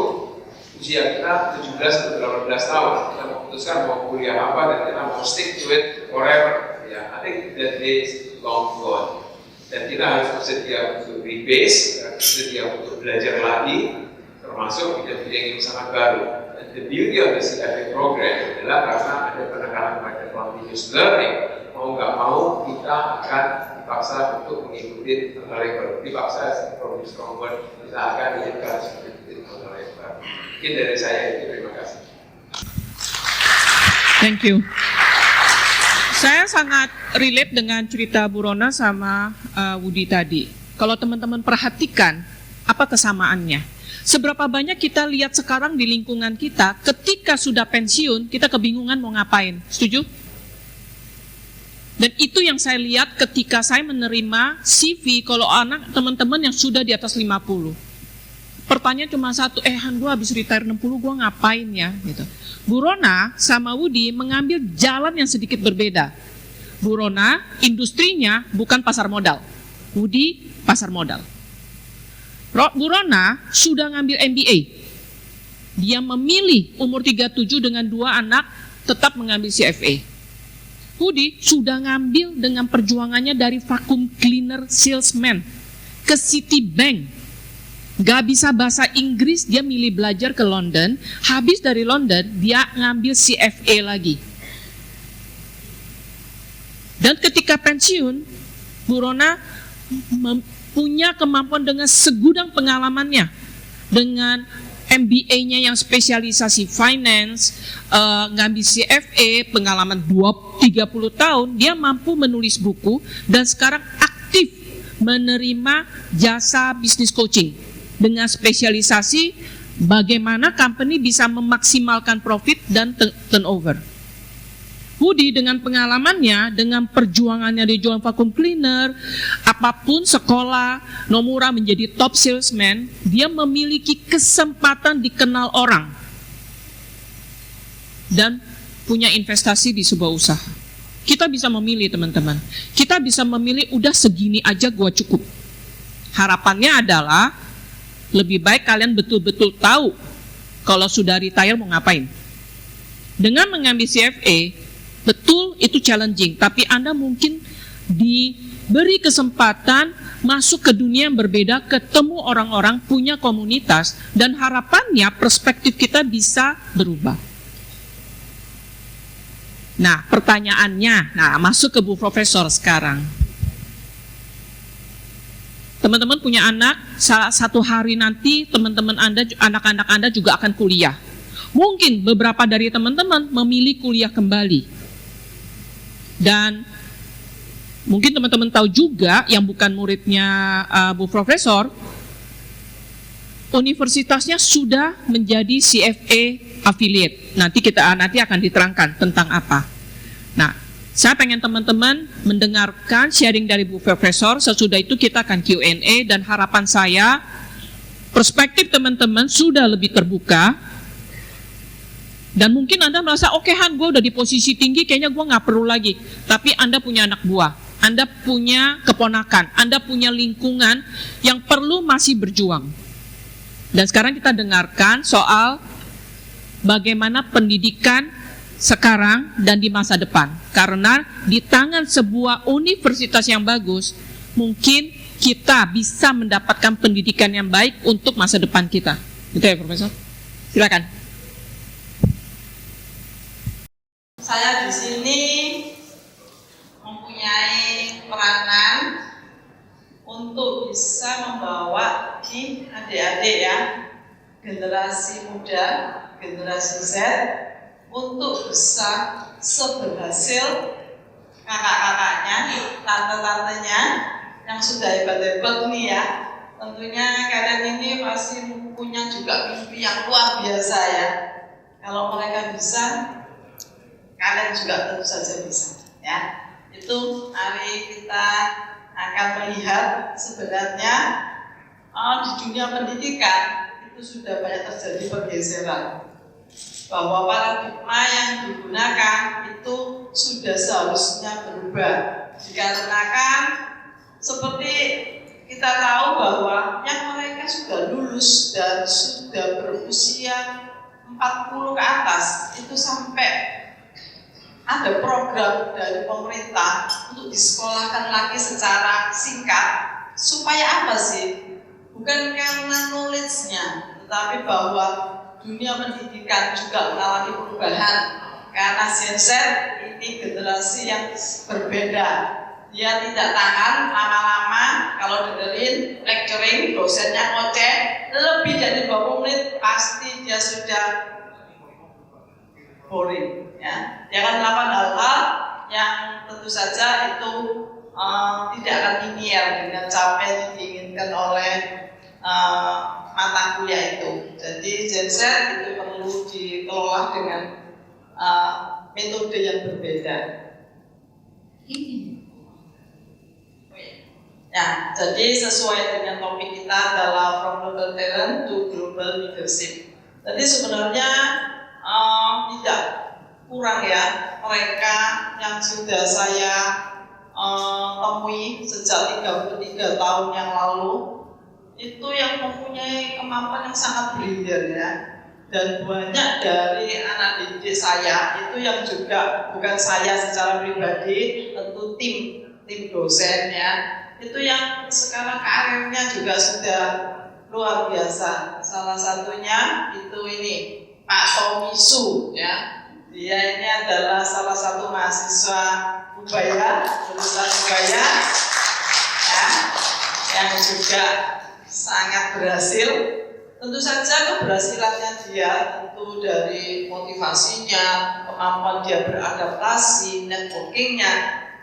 usia kita 17 atau 18 tahun. Kita memutuskan mau kuliah apa dan kita mau stick to it forever. Ya, I think that day is long gone. Dan kita harus bersedia untuk rebase, bersedia untuk belajar lagi, termasuk bidang-bidang yang sangat baru. And the beauty of the CFA program adalah karena ada penekanan pada continuous learning. Mau nggak mau kita akan dipaksa untuk mengikuti hal yang baru. Dipaksa, from strong word, kita akan diingatkan mengikuti hal yang baru. Mungkin dari saya itu, terima kasih. Thank you. Saya sangat relate dengan cerita Bu Rona sama Woody tadi. Kalau teman-teman perhatikan, apa kesamaannya? Seberapa banyak kita lihat sekarang di lingkungan kita, ketika sudah pensiun, kita kebingungan mau ngapain. Setuju? Dan itu yang saya lihat ketika saya menerima CV kalau anak teman-teman yang sudah di atas 50. Pertanyaan cuma satu, Han, gue habis retire 60, gue ngapain ya? Gitu. Bu Rona sama Woody mengambil jalan yang sedikit berbeda. Bu Rona, industrinya bukan pasar modal. Woody, pasar modal. Bu Rona sudah ngambil MBA. Dia memilih umur 37 dengan 2 anak tetap mengambil CFA. Woody sudah ngambil dengan perjuangannya dari vacuum cleaner salesman ke Citibank. Gak bisa bahasa Inggris, dia milih belajar ke London. Habis dari London, dia ngambil CFA lagi. Dan ketika pensiun, Bu Rona punya kemampuan dengan segudang pengalamannya, dengan MBA-nya yang spesialisasi finance, ngambil CFA, pengalaman 30 tahun, dia mampu menulis buku dan sekarang aktif menerima jasa bisnis coaching dengan spesialisasi bagaimana company bisa memaksimalkan profit dan turnover. Woody dengan pengalamannya, dengan perjuangannya di jualan vacuum cleaner, apapun sekolah, Nomura menjadi top salesman, dia memiliki kesempatan dikenal orang dan punya investasi di sebuah usaha. Kita bisa memilih, teman-teman. Kita bisa memilih, udah segini aja gua cukup. Harapannya adalah lebih baik kalian betul-betul tahu kalau sudah retire mau ngapain. Dengan mengambil CFA, betul itu challenging, tapi Anda mungkin diberi kesempatan masuk ke dunia yang berbeda, ketemu orang-orang, punya komunitas, dan harapannya perspektif kita bisa berubah. Nah, pertanyaannya, masuk ke Bu Profesor sekarang. Teman-teman punya anak, satu hari nanti teman-teman Anda, anak-anak Anda juga akan kuliah. Mungkin beberapa dari teman-teman memilih kuliah kembali. Dan mungkin teman-teman tahu juga yang bukan muridnya Bu Profesor, universitasnya sudah menjadi CFA affiliate. Nanti akan diterangkan tentang apa. Nah, saya pengen teman-teman mendengarkan sharing dari Bu Profesor. Sesudah itu kita akan Q&A dan harapan saya perspektif teman-teman sudah lebih terbuka. Dan mungkin Anda merasa, oke Han, gue udah di posisi tinggi, kayaknya gue gak perlu lagi. Tapi Anda punya anak buah, Anda punya keponakan, Anda punya lingkungan yang perlu masih berjuang. Dan sekarang kita dengarkan soal bagaimana pendidikan sekarang dan di masa depan. Karena di tangan sebuah universitas yang bagus, mungkin kita bisa mendapatkan pendidikan yang baik untuk masa depan kita. Gitu ya, Profesor? Silakan. Saya di sini mempunyai peranan untuk bisa membawa adik-adik ya, generasi muda, generasi Z, untuk bisa seberhasil kakak-kakaknya, tante-tantenya yang sudah hebat-hebat nih ya. Tentunya kalian ini pasti punya juga mimpi yang luar biasa ya. Kalau mereka bisa, kalian juga tentu saja bisa ya. Itu hari kita akan melihat sebenarnya di dunia pendidikan itu sudah banyak terjadi pergeseran, bahwa paradigma yang digunakan itu sudah seharusnya berubah, dikarenakan seperti kita tahu bahwa yang mereka sudah lulus dan sudah berusia 40 ke atas itu sampai ada program dari pemerintah untuk disekolahkan lagi secara singkat. Supaya apa sih? Bukan karena knowledge-nya, tetapi bahwa dunia pendidikan juga mengalami perubahan. Karena Gen Z ini generasi yang berbeda. Dia tidak tahan lama-lama kalau dengerin lecturing, dosennya ngoceh lebih dari 20 menit, pasti dia sudah boring ya. Dia akan melakukan hal-hal yang tentu saja itu tidak akan linear dengan capek yang diinginkan oleh mata kuliah itu. Jadi Gen Z itu perlu dikelola dengan metode yang berbeda. Ya, jadi sesuai dengan topik kita adalah from local talent to global leadership. Jadi sebenarnya tidak kurang ya mereka yang sudah saya temui sejak 33 tahun yang lalu, itu yang mempunyai kemampuan yang sangat brilian ya. Dan banyak dari anak didik saya itu yang juga bukan saya secara pribadi, tentu tim dosen ya, itu yang sekarang karirnya juga sudah luar biasa. Salah satunya itu ini Pak Tommy Su ya. Dia ini adalah salah satu mahasiswa Ubaya, lulusan Ubaya ya, yang juga sangat berhasil Tentu saja keberhasilannya dia tentu dari motivasinya, kemampuan dia beradaptasi, networkingnya,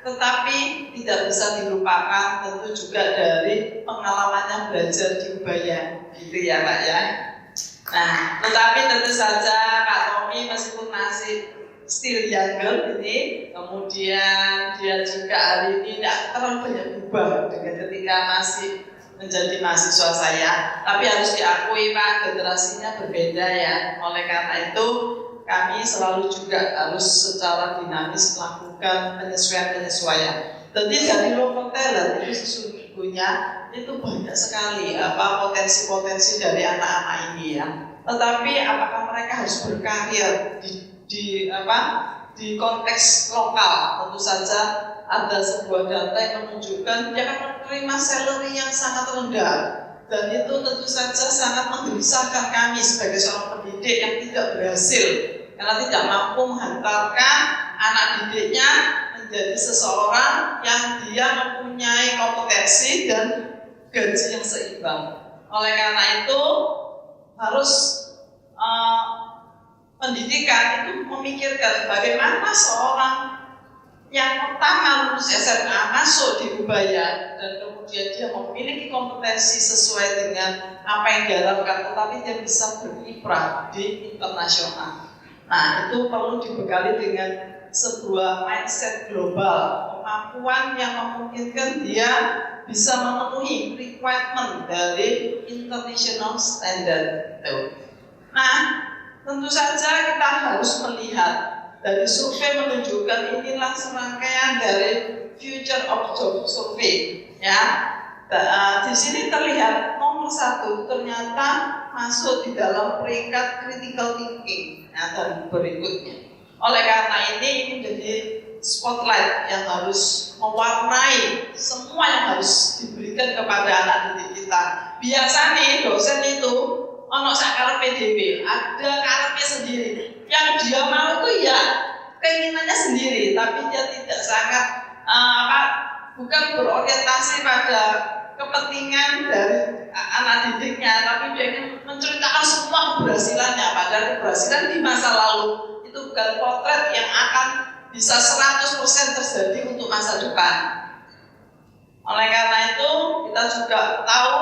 tetapi tidak bisa dilupakan tentu juga dari pengalamannya belajar di Ubaya, gitu ya Pak ya. Nah, tetapi tentu saja Kak Tommy meskipun masih still younger ini, kemudian dia juga hari ini tidak terlalu banyak berubah dengan ketika masih menjadi mahasiswa saya, tapi harus diakui Pak, generasinya berbeda ya. Oleh karena itu kami selalu juga harus secara dinamis melakukan penyesuaian-penyesuaian. Jadi dari local talent itu sesungguhnya itu banyak sekali potensi-potensi dari anak-anak ini ya. Tetapi apakah mereka harus berkarir di konteks lokal? Tentu saja ada sebuah data yang menunjukkan dia akan menerima salary yang sangat rendah, dan itu tentu saja sangat menggelisahkan kami sebagai seorang pendidik yang tidak berhasil karena tidak mampu menghantarkan anak didiknya menjadi seseorang yang dia mempunyai kompetensi dan gaji yang seimbang. Oleh karena itu harus pendidikan itu memikirkan bagaimana seorang yang pertama lulus SMA masuk di Ubaya dan kemudian dia memiliki kompetensi sesuai dengan apa yang diharapkan, tetapi dia bisa berkiprah di internasional. Nah, itu perlu dibekali dengan sebuah mindset global, kemampuan yang memungkinkan dia bisa memenuhi requirement dari international standard. Nah, tentu saja kita harus melihat dari survei menunjukkan inilah serangkaian dari Future of Job Survey ya. Di sini terlihat nomor 1 ternyata masuk di dalam peringkat critical thinking dan berikutnya. Oleh karena ini menjadi spotlight yang harus mewarnai semua yang harus diberikan kepada anak didik kita. Biasanya dosen itu ono sakar PDW, ada karepnya sendiri. Yang dia mau itu ya keinginannya sendiri, tapi dia tidak sangat bukan berorientasi pada kepentingan dari anak didiknya, tapi dia ingin menceritakan semua keberhasilannya. Padahal keberhasilan di masa lalu itu bukan potret yang akan bisa 100% terjadi untuk masa depan. Oleh karena itu kita juga tahu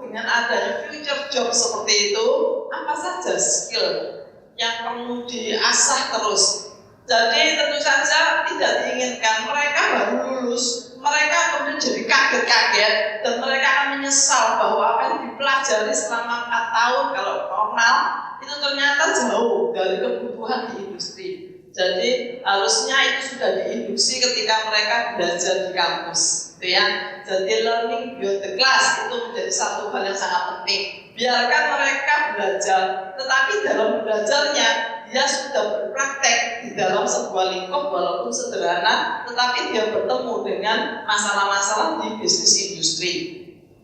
dengan adanya future job seperti itu, apa saja skill yang perlu diasah terus. Jadi tentu saja tidak diinginkan mereka baru lulus, mereka kemudian jadi kaget-kaget dan mereka akan menyesal bahwa apa yang dipelajari selama 4 tahun kalau normal itu ternyata jauh dari kebutuhan di industri. Jadi harusnya itu sudah diinduksi ketika mereka belajar di kampus, gitu ya. Jadi learning beyond the class itu menjadi satu hal yang sangat penting. Biarkan mereka belajar, tetapi dalam belajarnya dia sudah berpraktek di dalam sebuah lingkup walaupun sederhana, tetapi dia bertemu dengan masalah-masalah di bisnis industri.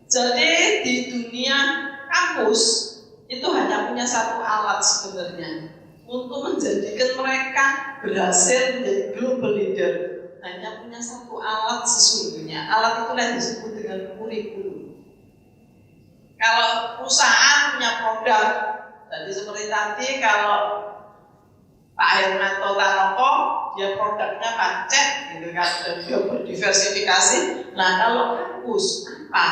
Jadi di dunia kampus itu hanya punya satu alat sebenarnya untuk menjadikan mereka berhasil menjadi global leader. Hanya punya satu alat sesungguhnya. Alat itu yang disebut dengan kurikulum. Kalau perusahaan punya produk, jadi seperti tadi kalau Pak Hermanto Tanoko, dia produknya pancet, gitu kan, dan dia berdiversifikasi. Nah, kalau kampus apa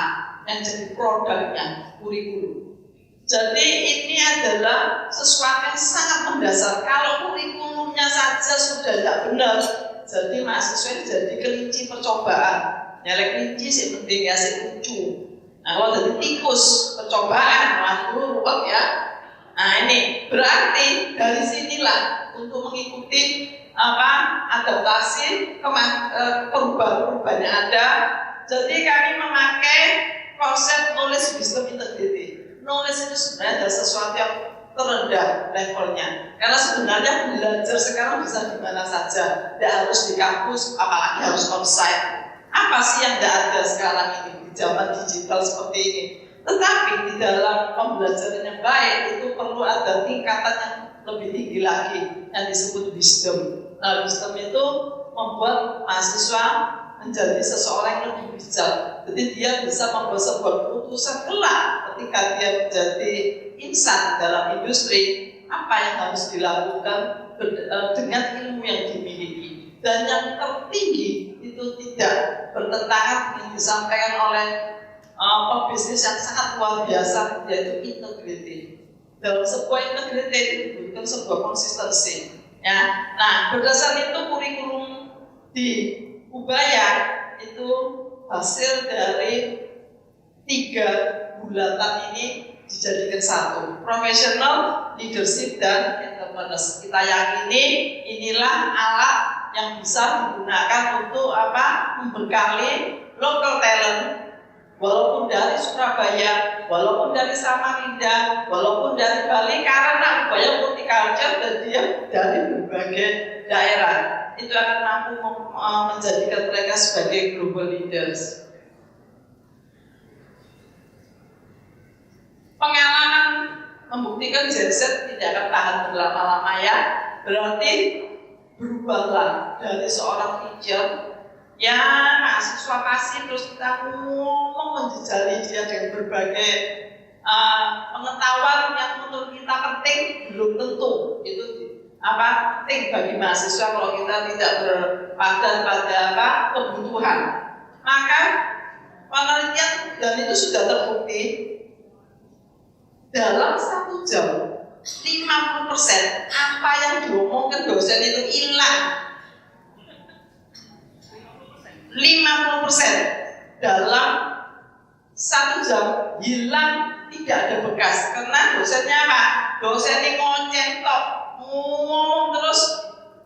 yang jadi produknya? Kurikulum. Jadi ini adalah sesuatu yang sangat mendasar. Kalau kurikulumnya saja sudah tidak benar, jadi mahasiswa jadi kelinci percobaan. Nyalek kelinci sih penting ya, sih lucu. Nah, kalau jadi tikus percobaan, waduh ruwet ya. Nah ini berarti dari sinilah untuk mengikuti adaptasi perubahan-perubahan yang ada. Jadi kami memakai konsep knowledge wisdom integrity. Knowledge itu sebenarnya adalah sesuatu yang terendah levelnya. Karena sebenarnya belajar sekarang bisa di mana saja, tidak harus di kampus, apalagi harus onsite. Apa sih yang tidak ada sekarang ini di zaman digital seperti ini? Tetapi di dalam pembelajaran yang baik itu perlu ada tingkatan yang lebih tinggi lagi yang disebut wisdom. Nah, wisdom itu membuat mahasiswa menjadi seseorang yang lebih bijak. Jadi dia bisa membuat sebuah keputusan kelak ketika dia menjadi insan dalam industri, apa yang harus dilakukan dengan ilmu yang dimiliki. Dan yang tertinggi itu tidak bertentangan yang disampaikan oleh pebisnis yang sangat luar biasa, yaitu integrity. Dalam sebuah integrity itu dibutuhkan sebuah konsistensi. Ya, nah berdasarkan itu kurikulum di Ubaya itu hasil dari 3 bulatan ini dijadikan satu, professional, leadership, dan entrepreneurs. Kita yakini inilah alat yang bisa digunakan untuk membekali local talent, walaupun dari Surabaya, walaupun dari Samarinda, walaupun dari Bali, karena Ubaya multicultural dan dia dari berbagai daerah. Itu akan mampu menjadikan mereka sebagai global leaders. Pengalaman membuktikan Gen Z tidak akan tahan berlama-lama ya. Berarti berubahlah dari seorang teacher ya mahasiswa pasif terus kita ngomong menjejali dia dengan berbagai pengetahuan yang menurut kita penting, belum tentu itu penting bagi mahasiswa kalau kita tidak berpadan pada kebutuhan. Maka penelitian dan itu sudah terbukti dalam 1 jam 50% apa yang diomongkan dosen itu hilang. 50% dalam 1 jam hilang, tidak ada bekas. Karena dosennya dosen ini ngoceh tok, ngomong terus,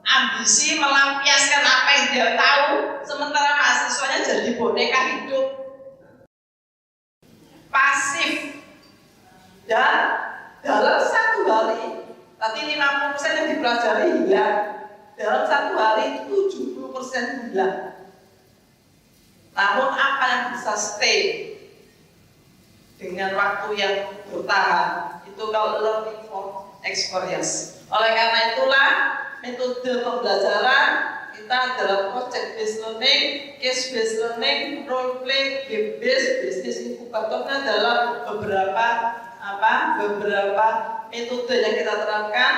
ambisi melampiaskan apa yang dia tahu, sementara mahasiswanya jadi boneka hidup, pasif. Dan dalam 1 hari, tadi 50% yang dipelajari hilang, dalam 1 hari 70% hilang. Namun apa yang bisa stay dengan waktu yang bertahan itu kalau learning from experience. Oleh karena itulah metode pembelajaran kita adalah project based learning, case based learning, role play, game based, business inkubatornya adalah beberapa metode yang kita terapkan.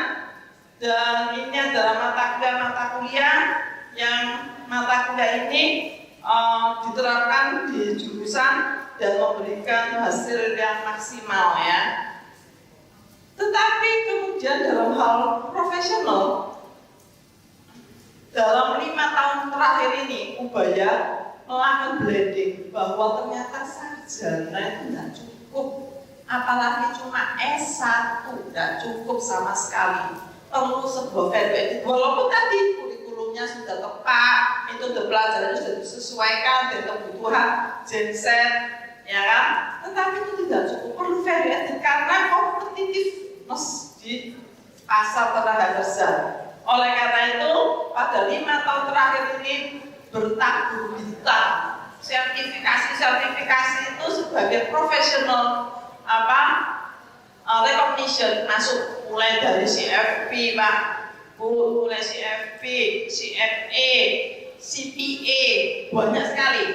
Dan ini adalah mata kuliah yang mata kuliah ini diterapkan di jurusan dan memberikan hasil yang maksimal ya. Tetapi kemudian dalam hal profesional, dalam 5 tahun terakhir ini Ubaya melakukan blending bahwa ternyata sarjana itu tidak cukup, apalagi cuma S1 tidak cukup sama sekali. Perlu sebuah value added, walaupun tadi kurikulumnya sudah tepat, metode pelajaran sudah disesuaikan dengan kebutuhan Gen Z, ya kan? Tetapi itu tidak cukup, perlu value added karena competitiveness di pasar tenaga kerja. Oleh karena itu, pada 5 tahun terakhir ini bertabur bintang sertifikasi itu sebagai profesional recognition masuk mulai dari CFP mulai CFP, CFA, CPA, banyak sekali.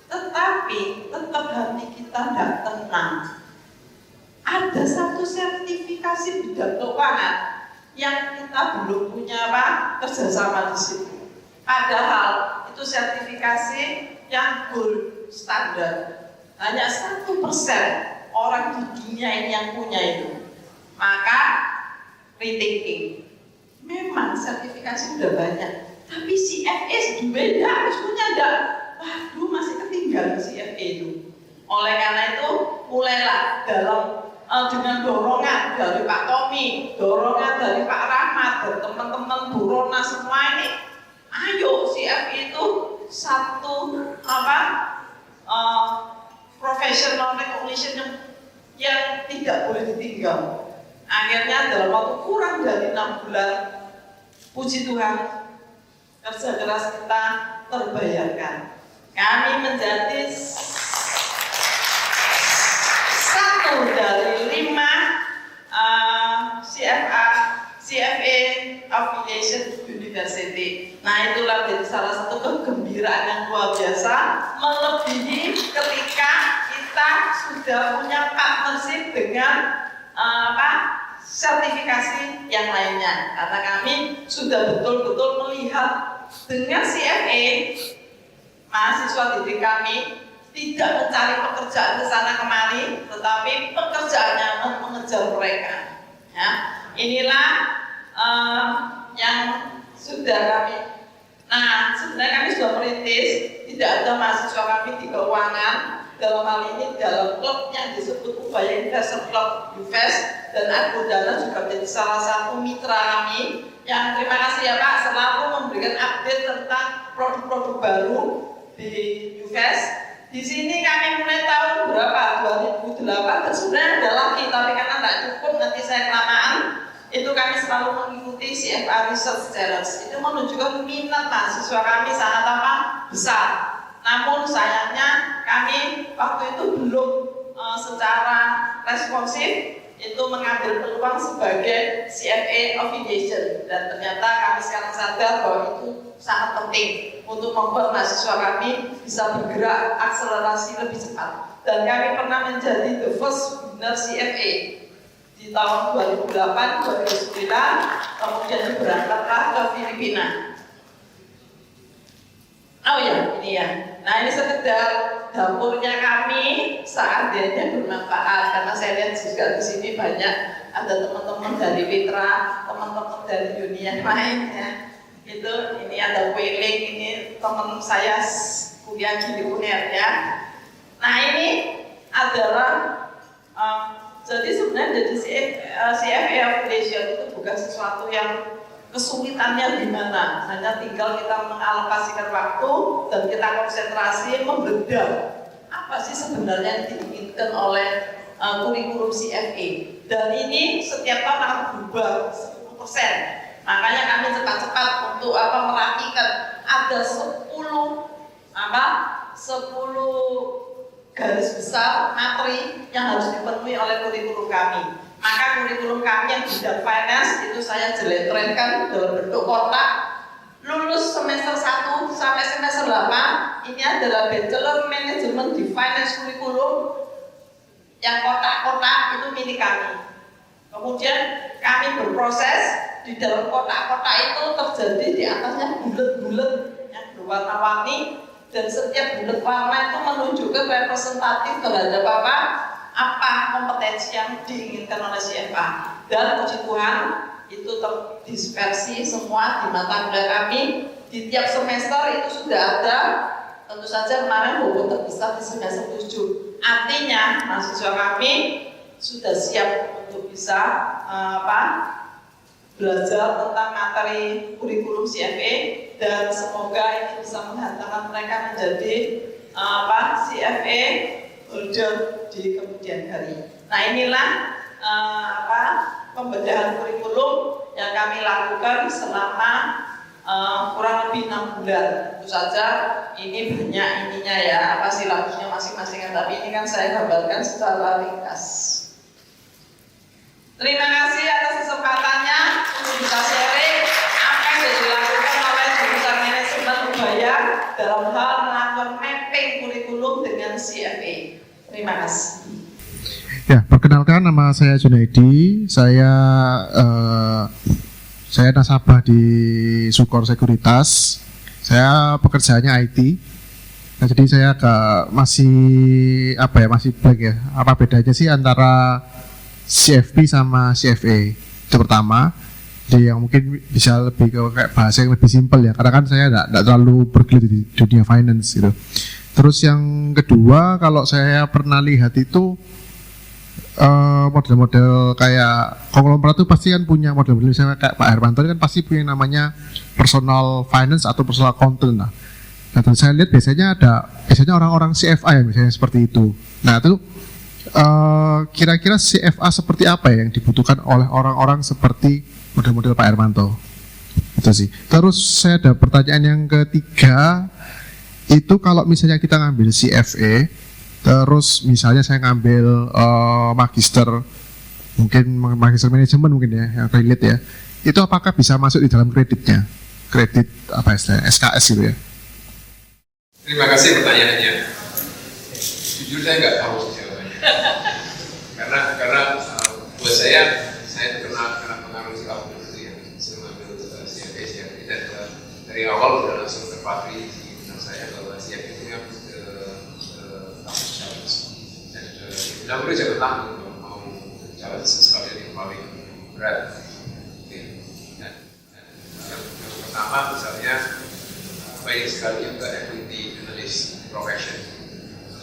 Tetapi tetap hati kita tidak tenang. Ada satu sertifikasi bidang keuangan yang kita belum punya kerjasama di situ. Padahal itu sertifikasi yang gold standar. Hanya 1% orang di dunia ini yang punya itu. Maka rethinking. Memang sertifikasi sudah banyak, tapi CFA beda, harus punya enggak? Waduh, masih ketinggalan CFA itu. Oleh karena itu, mulailah dengan dorongan dari Pak Tommy, dorongan dari Pak Rahmat, dan teman-teman Burona semua ini, ayo CFA itu satu professional recognition yang tidak boleh ditinggal. Akhirnya dalam waktu kurang dari 6 bulan, puji Tuhan, kerja keras kita terbayarkan. Kami menjadi satu dari 5 CFA Affiliation University. Nah, itulah jadi salah satu kegembiraan kegembiraan yang luar biasa, melebihi ketika kita sudah punya partnership dengan sertifikasi yang lainnya. Karena kami sudah betul-betul melihat dengan CFA, mahasiswa didik kami tidak mencari pekerjaan ke sana kemari, tetapi pekerjaannya mengejar mereka. Ya, inilah yang sudah kami. Nah, sebenarnya kami sudah merintis, tidak ada mahasiswa kami di keuangan. Dalam hal ini dalam klub yang disebut Ubaya Investor Club UVES, dan Aku Dana juga menjadi salah satu mitra kami yang terima kasih ya Pak selalu memberikan update tentang produk-produk baru di UVES. Di sini kami mulai tahun berapa? 2008 dan sebenarnya ada lagi, tapi karena tidak cukup nanti saya kelamaan. Itu kami selalu mengikuti CFA Research Challenge. Itu menunjukkan minat mahasiswa kami sangat besar. Namun sayangnya kami waktu itu belum secara responsif itu mengambil peluang sebagai CFA affiliation, dan ternyata kami sekarang sadar bahwa itu sangat penting untuk membuat mahasiswa kami bisa bergerak akselerasi lebih cepat. Dan kami pernah menjadi the first winner CFA di tahun 2008, 2009, kemudian berangkatlah ke Filipina. Oh ya, ini ya. Nah, ini sekedar dapurnya kami seandainya bermanfaat, karena saya lihat juga di sini banyak ada teman-teman dari Mitra, teman-teman dari dunia lain ya. Ini ada Weling, ini teman saya kuliah di UNER ya. Nah, ini adalah jadi sebenarnya jadi CFA affiliation itu bukan sesuatu yang kesulitannya di mana, hanya tinggal kita mengalokasikan waktu dan kita konsentrasi membedah apa sih sebenarnya yang diinginkan oleh kurikulum CFA. Dan ini setiap tahun akan berubah 10%. Makanya kami cepat-cepat untuk merapikan ada 10 garis besar materi yang harus dipenuhi oleh kurikulum kami. Maka kurikulum kami yang bidang finance itu saya jeletrenkan dalam bentuk kotak. Lulus semester 1 sampai semester 8 ini adalah Bachelor Management di Finance kurikulum. Yang kotak-kotak itu milik kami. Kemudian kami berproses di dalam kotak-kotak itu terjadi di atasnya bulat-bulat yang berwarna-warni, dan setiap bulat warna itu menunjukkan representatif terhadap apa kompetensi yang diinginkan oleh CFA. Dan puji Tuhan itu terdispersi semua di mata kuliah kami. Di tiap semester itu sudah ada. Tentu saja kemarin bobot terbesar di semester 7. Artinya mahasiswa kami sudah siap untuk bisa belajar tentang materi kurikulum CFA, dan semoga ini bisa menghantarkan mereka menjadi CFA holder di kemudian hari. Nah, inilah pembedahan kurikulum yang kami lakukan selama kurang lebih 6 bulan. Tentu saja ini banyak ininya ya, silabusnya masing-masing, tapi ini kan saya gambarkan secara ringkas. Terima kasih atas kesempatannya untuk bisa sharing apa yang sudah dilakukan oleh jurusan manajemen Ubaya dalam hal melakukan mapping kurikulum dengan CFA. Terima kasih. Ya, perkenalkan, nama saya Junaidi. Saya nasabah di Sukor Sekuritas. Saya pekerjaannya IT. Nah, jadi saya masih blank ya. Apa bedanya sih antara CFP sama CFA? Itu pertama, yang mungkin bisa lebih ke kayak bahasa yang lebih simpel ya, karena kan saya tidak terlalu bergelut di dunia finance gitu. Terus yang kedua, kalau saya pernah lihat itu model-model kayak konglomerat itu pasti kan punya model-model, misalnya kayak Pak Hermanto kan pasti punya namanya personal finance atau personal accountant. Nah, dan saya lihat biasanya orang-orang CFA ya misalnya seperti itu. Nah, itu kira-kira CFA seperti apa ya yang dibutuhkan oleh orang-orang seperti model-model Pak Hermanto? Itu sih. Terus saya ada pertanyaan yang ketiga, itu kalau misalnya kita ngambil CFA, terus misalnya saya ngambil magister manajemen mungkin ya, yang relate ya, itu apakah bisa masuk di dalam kreditnya? Kredit apa istilahnya, SKS gitu ya? Terima kasih pertanyaannya. Jujur saya nggak tahu jawabannya. karena buat saya terkena pengaruh sikap itu yang saya mengambil CFP dan dari awal udah langsung terpatri di benak saya bahwa CFP itu yang challenge dan tidak boleh jangan tanggung kalau mau challenge sesuatu yang paling berat. Dan yang pertama misalnya banyak sekali yang ke equity analyst profession,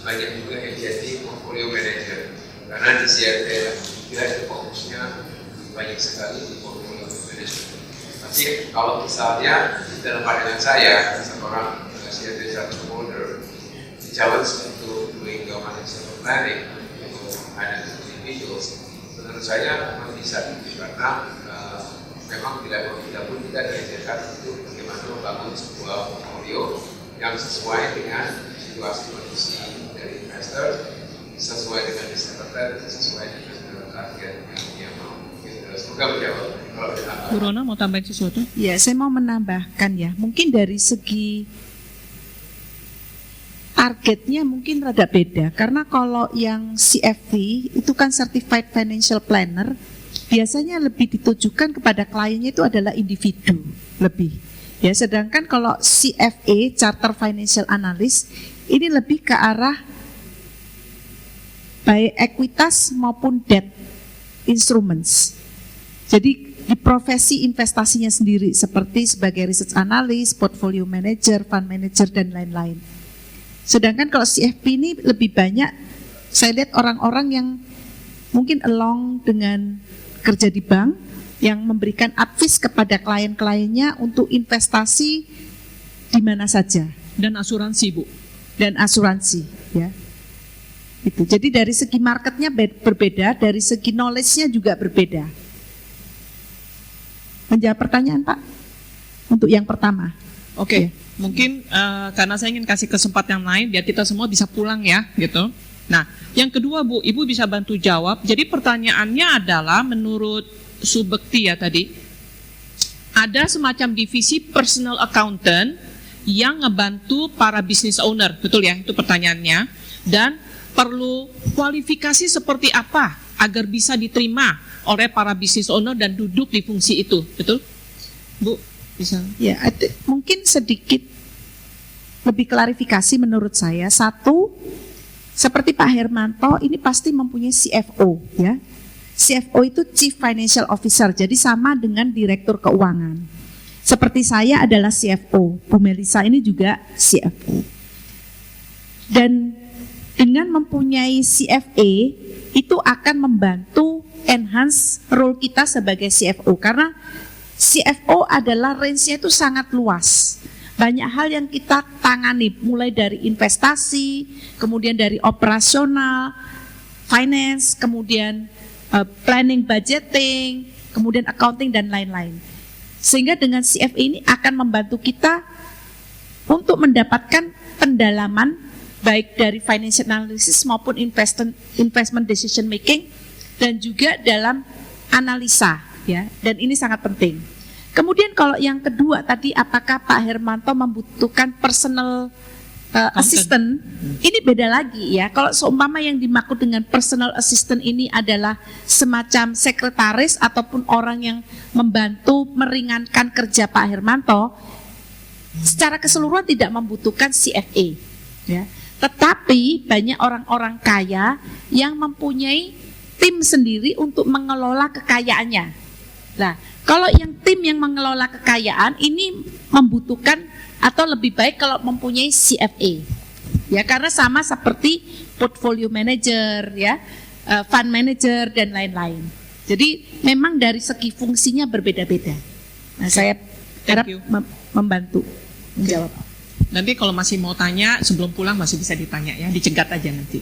banyak juga yang jadi portfolio manager karena di CFP dia itu fokusnya banyak sekali di portfolio management. Tapi kalau misalnya dalam pandangan saya seorang CFP holder di challenge untuk doing the financial planning untuk financial individuals, menurut saya memang bisa karena memang tidak pun kita diajarkan untuk bagaimana membangun sebuah portfolio yang sesuai dengan situasi kondisi dari investor, sesuai dengan risk appetite, sesuai dengan target yang dia mau. Semoga menjawab. Kalau ditambah. Bu Rona mau tambahin sesuatu? Ya, saya mau menambahkan ya, mungkin dari segi targetnya mungkin rada beda, karena kalau yang CFP itu kan Certified Financial Planner, biasanya lebih ditujukan kepada kliennya itu adalah individu lebih. Ya, sedangkan kalau CFA, Charter Financial Analyst, ini lebih ke arah baik ekuitas maupun debt instruments. Jadi di profesi investasinya sendiri seperti sebagai research analyst, portfolio manager, fund manager dan lain-lain. Sedangkan kalau CFP ini lebih banyak saya lihat orang-orang yang mungkin along dengan kerja di bank yang memberikan advice kepada klien-kliennya untuk investasi di mana saja. Dan asuransi, Bu. Dan asuransi, ya. Itu. Jadi dari segi marketnya berbeda, dari segi knowledge-nya juga berbeda. Menjawab pertanyaan, Pak? Untuk yang pertama. Oke. Mungkin karena saya ingin kasih kesempatan yang lain biar kita semua bisa pulang ya, gitu. Nah, yang kedua Bu, Ibu bisa bantu jawab. Jadi pertanyaannya adalah menurut Subekti ya tadi, ada semacam divisi personal accountant yang ngebantu para business owner, betul ya? Itu pertanyaannya. Dan perlu kualifikasi seperti apa agar bisa diterima oleh para business owner dan duduk di fungsi itu, betul? Bu, bisa? Ya, mungkin sedikit lebih klarifikasi menurut saya. Satu, seperti Pak Hermanto, ini pasti mempunyai CFO, ya. CFO itu Chief Financial Officer, jadi sama dengan Direktur Keuangan. Seperti saya adalah CFO, Bu Melisa ini juga CFO. Dan dengan mempunyai CFA, itu akan membantu enhance role kita sebagai CFO, karena CFO adalah range-nya itu sangat luas. Banyak hal yang kita tangani, mulai dari investasi, kemudian dari operasional, finance, kemudian planning, budgeting, kemudian accounting dan lain-lain. Sehingga dengan CFA ini akan membantu kita untuk mendapatkan pendalaman baik dari financial analysis maupun investment decision making dan juga dalam analisa, ya. Dan ini sangat penting. Kemudian kalau yang kedua tadi, apakah Pak Hermanto membutuhkan personal assistant? Ini beda lagi ya. Kalau seumpama yang dimaksud dengan personal assistant ini adalah semacam sekretaris ataupun orang yang membantu meringankan kerja Pak Hermanto, secara keseluruhan tidak membutuhkan CFA, ya. Tetapi banyak orang-orang kaya yang mempunyai tim sendiri untuk mengelola kekayaannya. Nah, kalau yang tim yang mengelola kekayaan ini membutuhkan atau lebih baik kalau mempunyai CFA, ya, karena sama seperti portfolio manager, ya, fund manager dan lain-lain. Jadi memang dari segi fungsinya berbeda-beda. Nah, saya harap membantu menjawab. Nanti kalau masih mau tanya sebelum pulang masih bisa ditanya ya, dicegat aja nanti.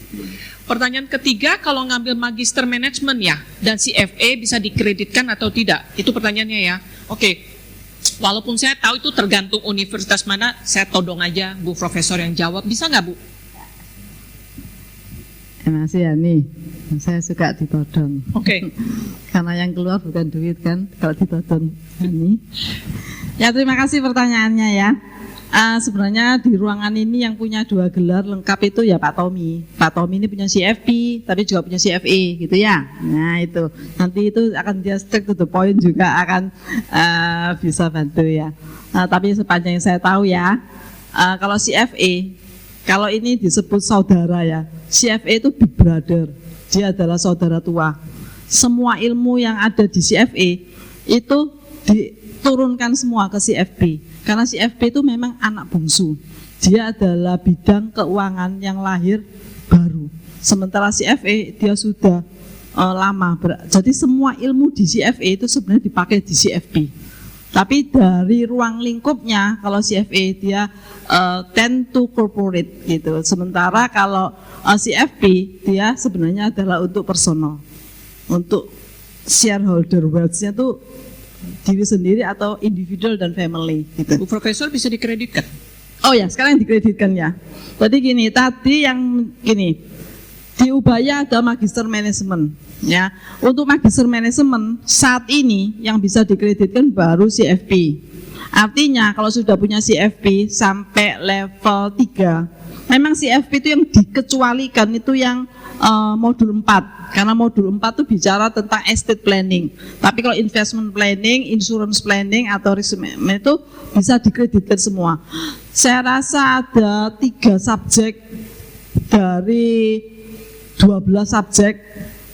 Pertanyaan ketiga, kalau ngambil magister manajemen ya dan CFA bisa dikreditkan atau tidak? Itu pertanyaannya ya. Oke. Walaupun saya tahu itu tergantung universitas mana, saya todong aja Bu Profesor yang jawab. Bisa nggak Bu? Masih ya nih, saya suka ditodong. Oke. Karena yang keluar bukan duit kan, kalau ditodong ini. Ya terima kasih pertanyaannya ya. Sebenarnya di ruangan ini yang punya 2 gelar lengkap itu ya Pak Tommy. Pak Tommy ini punya CFP, tapi juga punya CFA gitu ya. Nah itu, nanti itu akan dia straight to the point juga akan bisa bantu ya. Tapi sepanjang yang saya tahu ya, kalau CFA, kalau ini disebut saudara ya, CFA itu big brother, dia adalah saudara tua. Semua ilmu yang ada di CFA itu diturunkan semua ke CFP. Karena CFP itu memang anak bungsu. Dia adalah bidang keuangan yang lahir baru. Sementara CFA dia sudah lama. Jadi semua ilmu di CFA itu sebenarnya dipakai di CFP. Tapi dari ruang lingkupnya, kalau CFA dia tend to corporate gitu. Sementara kalau CFP dia sebenarnya adalah untuk personal, untuk shareholder wealth-nya tuh diri sendiri atau individual dan family gitu. Bu Profesor bisa dikreditkan. Oh ya, sekarang dikreditkan ya. Jadi gini, tadi yang gini, di Ubaya ada magister manajemen ya. Untuk magister manajemen saat ini yang bisa dikreditkan baru CFP. Artinya kalau sudah punya CFP sampai level 3, memang CFP itu yang dikecualikan itu yang modul 4. Karena modul 4 itu bicara tentang estate planning. Tapi kalau investment planning, insurance planning atau risk management itu bisa dikreditkan semua. Saya rasa ada 3 subjek dari 12 subjek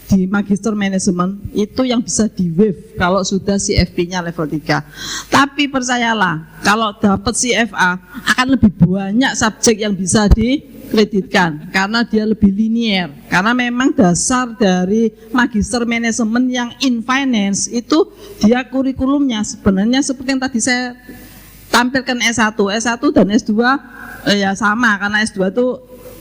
di magister manajemen itu yang bisa di waive kalau sudah CFP-nya level 3. Tapi percayalah, kalau dapat CFA akan lebih banyak subjek yang bisa dikreditkan karena dia lebih linier. Karena memang dasar dari magister manajemen yang in finance itu dia kurikulumnya sebenarnya seperti yang tadi saya tampilkan S1 dan S2 ya sama, karena S2 itu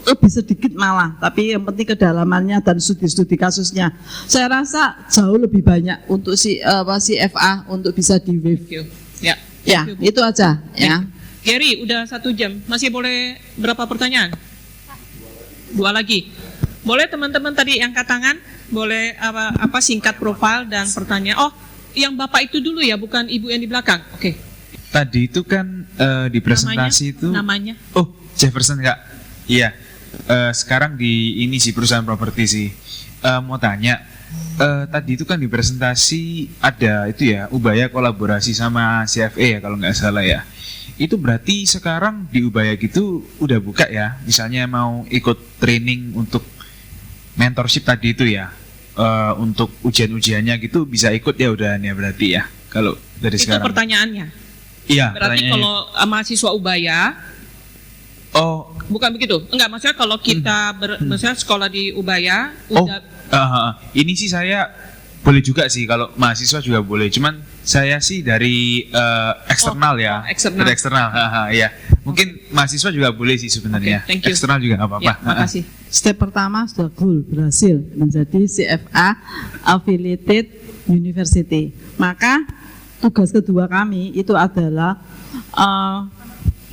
lebih sedikit malah, tapi yang penting kedalamannya dan studi-studi kasusnya. Saya rasa jauh lebih banyak untuk CFA untuk bisa di waive. Ya, ya itu aja ya. Gary, udah 1 jam, masih boleh berapa pertanyaan? 2 lagi. Boleh teman-teman tadi angkat tangan, boleh apa singkat profil dan pertanyaan. Oh, yang Bapak itu dulu ya, bukan Ibu yang di belakang. Oke. Tadi itu kan di presentasi itu. Namanya? Oh, Jefferson Kak. Iya. Sekarang di ini sih perusahaan properti sih. Mau tanya, tadi itu kan di presentasi ada itu ya, Ubaya kolaborasi sama CFA ya kalau nggak salah ya. Itu berarti sekarang di Ubaya gitu udah buka ya, misalnya mau ikut training untuk mentorship tadi itu ya, untuk ujian-ujiannya gitu bisa ikut ya udah ya berarti ya kalau dari itu sekarang. pertanyaannya. Iya. Berarti kalau mahasiswa Ubaya. Oh, bukan begitu? Enggak, maksudnya kalau kita maksudnya sekolah di Ubaya udah. Ini sih saya boleh juga sih kalau mahasiswa juga boleh. Cuman saya sih dari eksternal ya. Eksternal. Dari eksternal. Ya. Mungkin mahasiswa juga boleh sih sebenarnya. Okay, thank you. Eksternal juga nggak apa-apa. Ya, makasih. Step pertama sudah goal berhasil menjadi CFA affiliated university. Maka tugas kedua kami itu adalah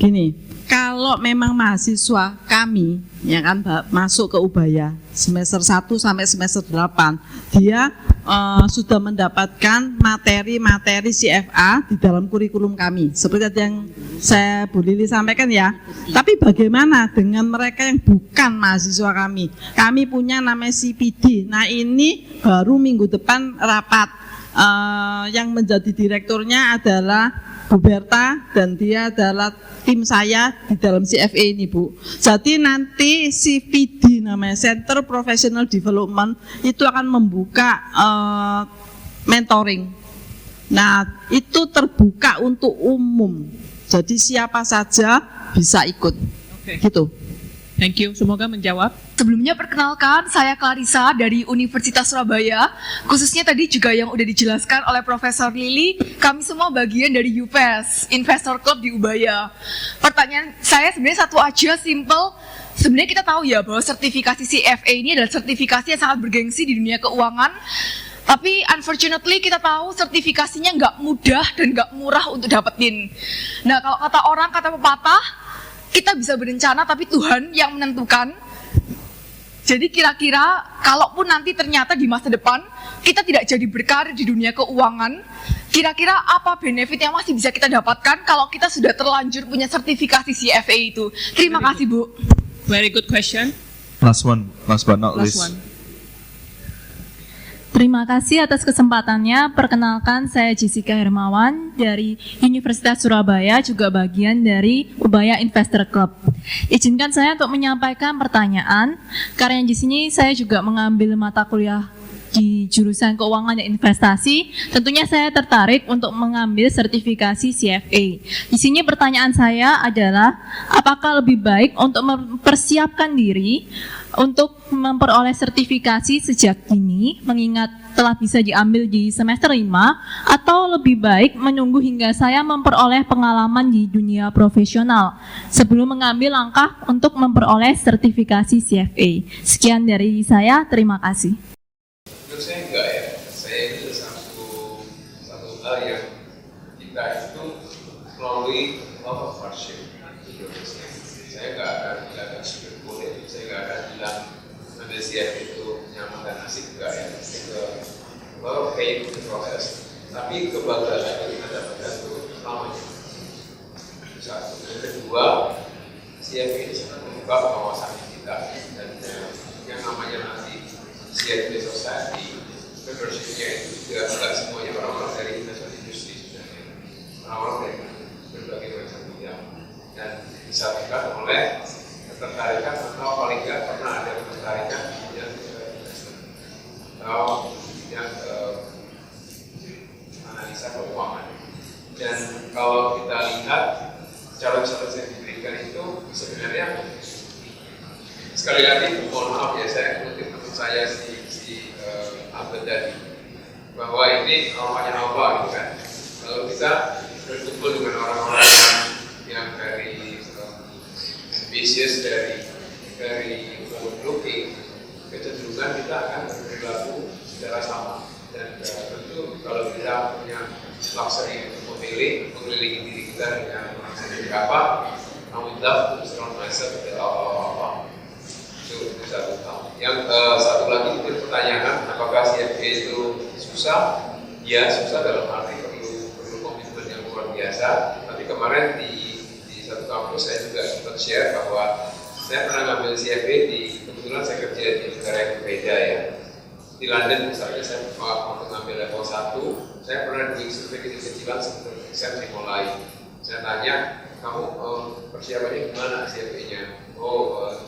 gini. Kalau memang mahasiswa kami ya kan masuk ke Ubaya semester 1 sampai semester 8, dia sudah mendapatkan materi-materi CFA di dalam kurikulum kami. Seperti yang saya Bu Lili sampaikan ya. Tapi bagaimana dengan mereka yang bukan mahasiswa kami? Kami punya namanya CPD. Nah, ini baru minggu depan rapat. Yang menjadi direkturnya adalah Bu Berta dan dia adalah tim saya di dalam CFA ini Bu. Jadi nanti CPD namanya Center Professional Development itu akan membuka mentoring. Nah itu terbuka untuk umum. Jadi siapa saja bisa ikut. Gitu. Thank you, semoga menjawab. Sebelumnya perkenalkan, saya Clarissa dari Universitas Surabaya. Khususnya tadi juga yang udah dijelaskan oleh Profesor Lili, kami semua bagian dari UPES, Investor Club di Ubaya. Pertanyaan saya sebenarnya satu aja, simple. Sebenarnya kita tahu ya bahwa sertifikasi CFA ini adalah sertifikasi yang sangat bergengsi di dunia keuangan. Tapi unfortunately kita tahu sertifikasinya nggak mudah dan nggak murah untuk dapetin. Nah kalau kata orang, kata pepatah, kita bisa berencana tapi Tuhan yang menentukan. Jadi kira-kira kalaupun nanti ternyata di masa depan kita tidak jadi berkarir di dunia keuangan, kira-kira apa benefit yang masih bisa kita dapatkan kalau kita sudah terlanjur punya sertifikasi CFA itu? Terima kasih, Bu. Very good question. Last one, last but not Last least. one. Terima kasih atas kesempatannya. Perkenalkan, saya Jessica Hermawan dari Universitas Surabaya, juga bagian dari Ubaya Investor Club. Izinkan saya untuk menyampaikan pertanyaan, karena di sini saya juga mengambil mata kuliah di jurusan keuangan dan investasi. Tentunya saya tertarik untuk mengambil sertifikasi CFA. Di sini pertanyaan saya adalah, apakah lebih baik untuk mempersiapkan diri untuk memperoleh sertifikasi sejak dini, mengingat telah bisa diambil di semester 5, atau lebih baik menunggu hingga saya memperoleh pengalaman di dunia profesional sebelum mengambil langkah untuk memperoleh sertifikasi CFA? Sekian dari saya, terima kasih. Menurut saya enggak ya, saya itu satu hal yang kita itu melalui lot of hardship. Saya nggak akan bilang sugarcoat, saya nggak akan bilang ambil CFA itu nyaman dan asik, enggak ya. Lot of pain in the process. Tapi kebanggaan yang kita dapatkan itu selamanya. Satu. Yang kedua, CFA ini sangat membuka wawasan kita, dan yang namanya nanti CFA Society, membership-nya itu juga enggak semuanya orang-orang dari investment industri sebenarnya, orang-orang dari berbagai macam bidang, dan disatukan oleh ketertarikan atau paling nggak pernah ada ketertarikan di bidang investment atau bidang analisa keuangan. Dan kalau kita lihat calon-calon yang diberikan itu sebenarnya, sekali lagi mohon maaf ya, saya mengutip teman saya si Abed tadi, bahwa ini awalnya apa gitu kan. Kalau kita berkumpul dengan orang-orang yang dari ambitious, dari forward looking, kecenderungan kita akan berperilaku secara sama. Dan tentu kalau kita punya luxury untuk memilih, mengelilingi diri kita dengan orang seperti apa, I would love to surround myself with apa-apa. Itu satu hal. Yang satu lagi itu pertanyaan, apakah CFA itu susah? Ya susah dalam arti perlu komitmen yang luar biasa. Tapi kemarin di satu kampus saya juga sempat share bahwa saya pernah ngambil CFA kebetulan saya kerja di negara yang berbeda ya. Di London misalnya saya waktu ngambil level 1, saya pernah di survei kecil-kecilan sebelum exam dimulai. Saya tanya, kamu persiapannya gimana CFA-nya?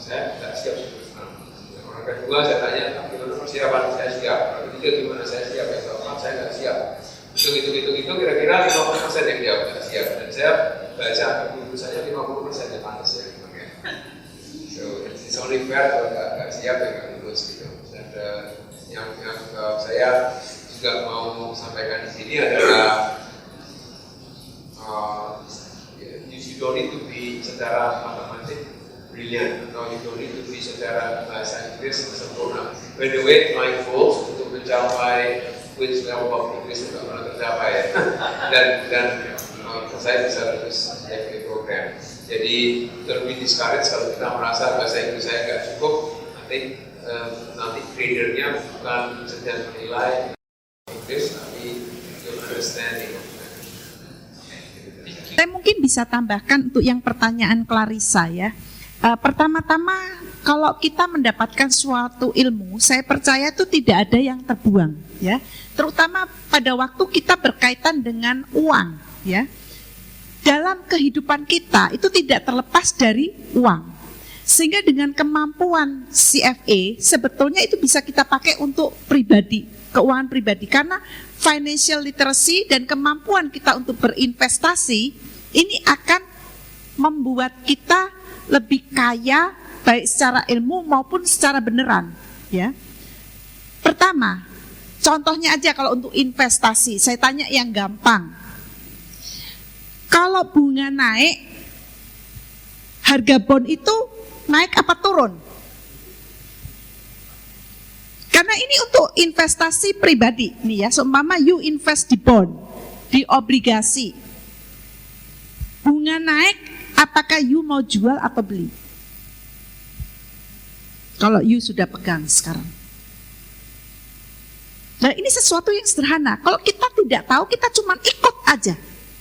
Saya tidak siap sebetulnya. Orang kedua saya tanya, gimana persiapan? Saya siap. Orang ketiga gimana? Saya siap. Yang keempat saya nggak siap. Hitung kira-kira 50% yang dia nggak siap. Dan saya baca buku saya 50% yang pantas ya. Okay. So it's only fair kalau nggak siap ya nggak lulus gitu. Dan yang saya juga mau sampaikan di sini adalah you don't need to be secara matematik brilliant, atau you don't need to be secara bahasa Inggris sempurna. By the way, my goals untuk mencapai which level of English tidak pernah tercapai ya. dan saya bisa lulus CFA program. Jadi terlebih discourage kalau kita merasa bahasa Inggris saya nggak cukup, nanti gradernya bukan sedang menilai Inggris, tapi your understanding. Saya mungkin bisa tambahkan untuk yang pertanyaan Clarissa ya. Pertama-tama kalau kita mendapatkan suatu ilmu, saya percaya itu tidak ada yang terbuang ya. Terutama pada waktu kita berkaitan dengan uang ya. Dalam kehidupan kita itu tidak terlepas dari uang. Sehingga dengan kemampuan CFA sebetulnya itu bisa kita pakai untuk pribadi, keuangan pribadi, karena financial literacy dan kemampuan kita untuk berinvestasi ini akan membuat kita lebih kaya baik secara ilmu maupun secara beneran ya. Pertama, contohnya aja kalau untuk investasi, saya tanya yang gampang. Kalau bunga naik, harga bond itu naik apa turun? Karena ini untuk investasi pribadi nih ya, seumpama you invest di bond, di obligasi. Bunga naik, apakah you mau jual atau beli? Kalau you sudah pegang sekarang. Nah ini sesuatu yang sederhana. Kalau kita tidak tahu, kita cuma ikut aja.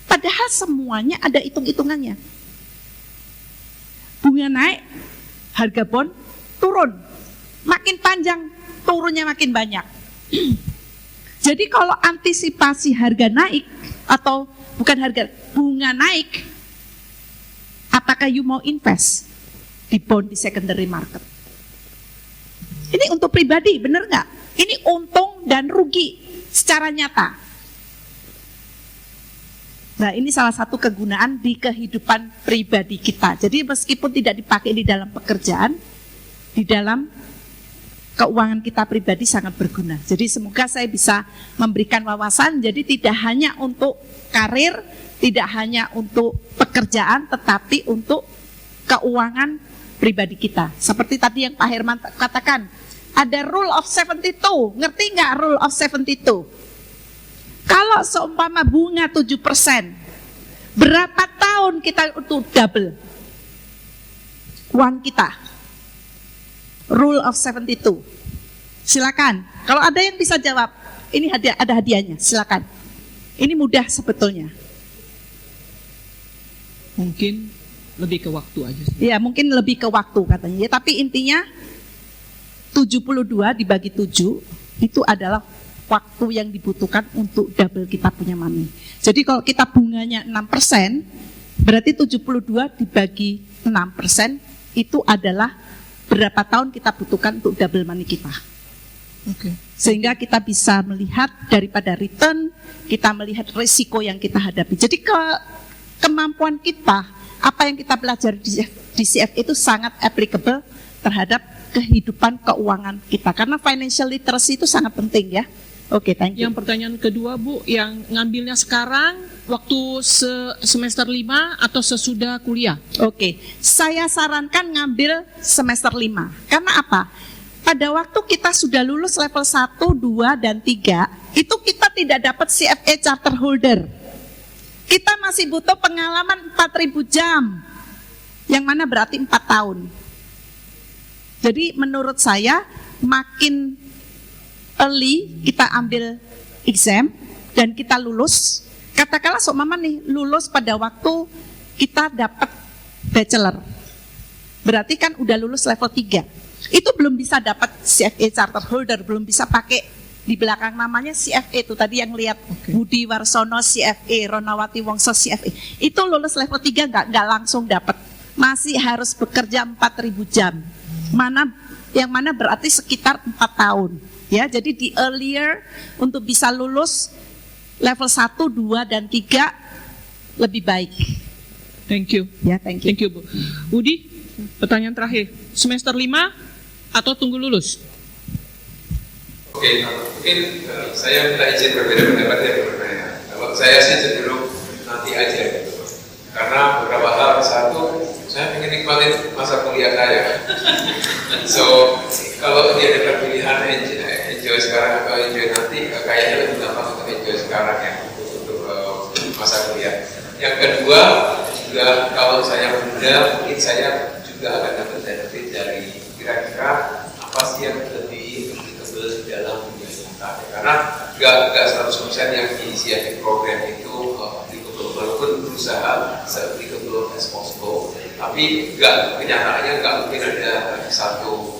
Padahal semuanya ada hitung-hitungannya. Bunga naik, harga bond turun. Makin panjang, turunnya makin banyak. Jadi kalau antisipasi harga naik, atau bukan harga, bunga naik, apakah you mau invest di bond di secondary market? Ini untuk pribadi, benar nggak? Ini untung dan rugi secara nyata. Nah ini salah satu kegunaan di kehidupan pribadi kita. Jadi meskipun tidak dipakai di dalam pekerjaan, di dalam keuangan kita pribadi sangat berguna. Jadi semoga saya bisa memberikan wawasan, jadi tidak hanya untuk karir, tidak hanya untuk pekerjaan, tetapi untuk keuangan pribadi kita. Seperti tadi yang Pak Herman katakan, ada rule of 72, ngerti nggak rule of 72? Kalau seumpama bunga 7%, berapa tahun kita untuk double uang kita? Rule of 72. Silakan. Kalau ada yang bisa jawab, ini ada hadiahnya. Silakan. Ini mudah sebetulnya. Mungkin lebih ke waktu aja sih. Ya, mungkin lebih ke waktu katanya. Ya, tapi intinya 72 dibagi 7 itu adalah waktu yang dibutuhkan untuk double kita punya money. Jadi kalau kita bunganya 6%, berarti 72 dibagi 6% itu adalah berapa tahun kita butuhkan untuk double money kita. Oke. Sehingga kita bisa melihat daripada return, kita melihat risiko yang kita hadapi. Jadi kemampuan kita, apa yang kita pelajari di CFA itu sangat applicable terhadap kehidupan keuangan kita. Karena financial literacy itu sangat penting ya. Oke, thank you. Yang pertanyaan kedua Bu, yang ngambilnya sekarang waktu semester 5 atau sesudah kuliah? Oke, saya sarankan ngambil semester 5. Karena apa? Pada waktu kita sudah lulus level 1, 2, dan 3, itu kita tidak dapat CFA charter holder. Kita masih butuh pengalaman 4.000 jam, yang mana berarti 4 tahun. Jadi menurut saya makin early kita ambil exam dan kita lulus, katakanlah seumpama nih lulus pada waktu kita dapat bachelor, berarti kan udah lulus level 3, itu belum bisa dapat CFA charter holder, belum bisa pakai di belakang namanya CFA itu tadi yang lihat Budi Warsono CFA, Ronawati Wongso CFA, itu lulus level 3 nggak langsung dapat, masih harus bekerja 4.000 jam, yang mana berarti sekitar 4 tahun. Ya, jadi di earlier untuk bisa lulus level 1, 2, dan 3 lebih baik. Thank you. Ya, thank you. Thank you Bu. Budi, pertanyaan terakhir. Semester 5 atau tunggu lulus? Oke, mungkin saya minta izin berbeda pendapat ya bertanya. Kalau saya sih cenderung nanti aja gitu. Karena beberapa hal, satu, saya ingin nikmatin masa kuliah saya. So, kalau dia ada pilihan enjoy sekarang atau enjoy nanti, kayaknya lebih gampang untuk enjoy sekarang ya, untuk masa kuliah. Yang kedua, juga kalau saya muda, mungkin saya juga akan dapat benefit dari kira-kira apa sih yang lebih applicable dalam dunia nyata. Karena nggak 100% yang di CFA program itu applicable, walaupun berusaha se-applicable as possible. Tapi kenyataannya nggak mungkin ada satu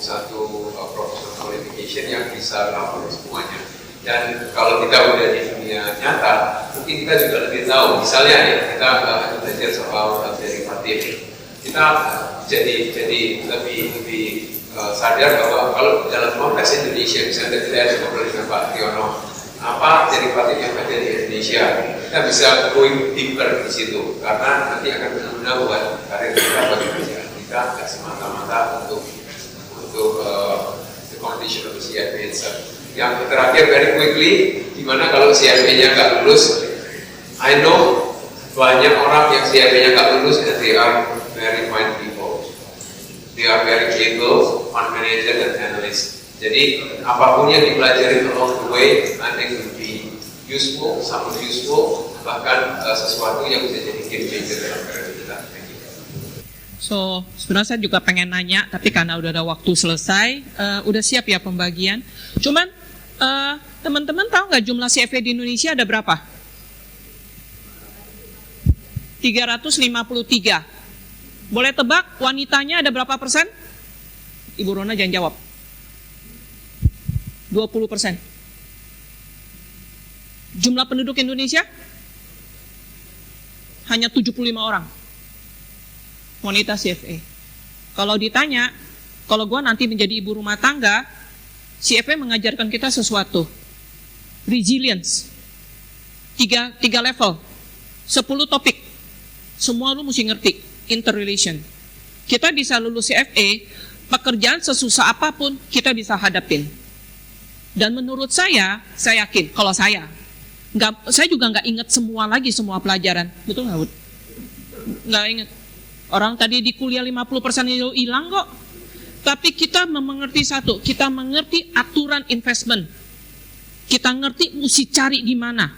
professional qualification yang bisa cover semuanya. Dan kalau kita udah di dunia nyata, mungkin kita juga lebih tahu. Misalnya ya, kita belajar soal derivatif, kita jadi lebih sadar bahwa kalau dalam konteks Indonesia, misalnya kita ngobrol dengan Pak Triono, apa derivatif yang ada di Indonesia, kita bisa going deeper di situ karena nanti akan berguna buat karir kita, buat pekerjaan kita, nggak semata-mata untuk the condition of the CFA itself. Yang terakhir very quickly, gimana kalau CFA-nya nggak lulus? I know banyak orang yang CFA-nya nggak lulus and they are very fine people, they are very able fund manager dan analyst. Jadi apapun yang dipelajari along the way, I think will be useful, sangat useful, bahkan sesuatu yang bisa jadi game changer dalam karir kita. So, sebenarnya saya juga pengen nanya, tapi karena udah ada waktu selesai, udah siap ya pembagian. Cuman, teman-teman tahu nggak jumlah CFA di Indonesia ada berapa? 353. Boleh tebak wanitanya ada berapa persen? Ibu Rona jangan jawab. 20%. Jumlah penduduk Indonesia? Hanya 75 orang. Wanita CFA. Kalau ditanya, kalau gue nanti menjadi ibu rumah tangga, CFA mengajarkan kita sesuatu. Resilience. Tiga level. 10 topik. Semua lu mesti ngerti. Interrelation. Kita bisa lulus CFA, pekerjaan sesusah apapun kita bisa hadapin. Dan menurut saya yakin, kalau saya juga nggak ingat semua pelajaran. Betul nggak, Bud? Nggak ingat. Orang tadi di kuliah 50% itu hilang kok. Tapi kita mengerti satu, kita mengerti aturan investment. Kita ngerti mesti cari di mana.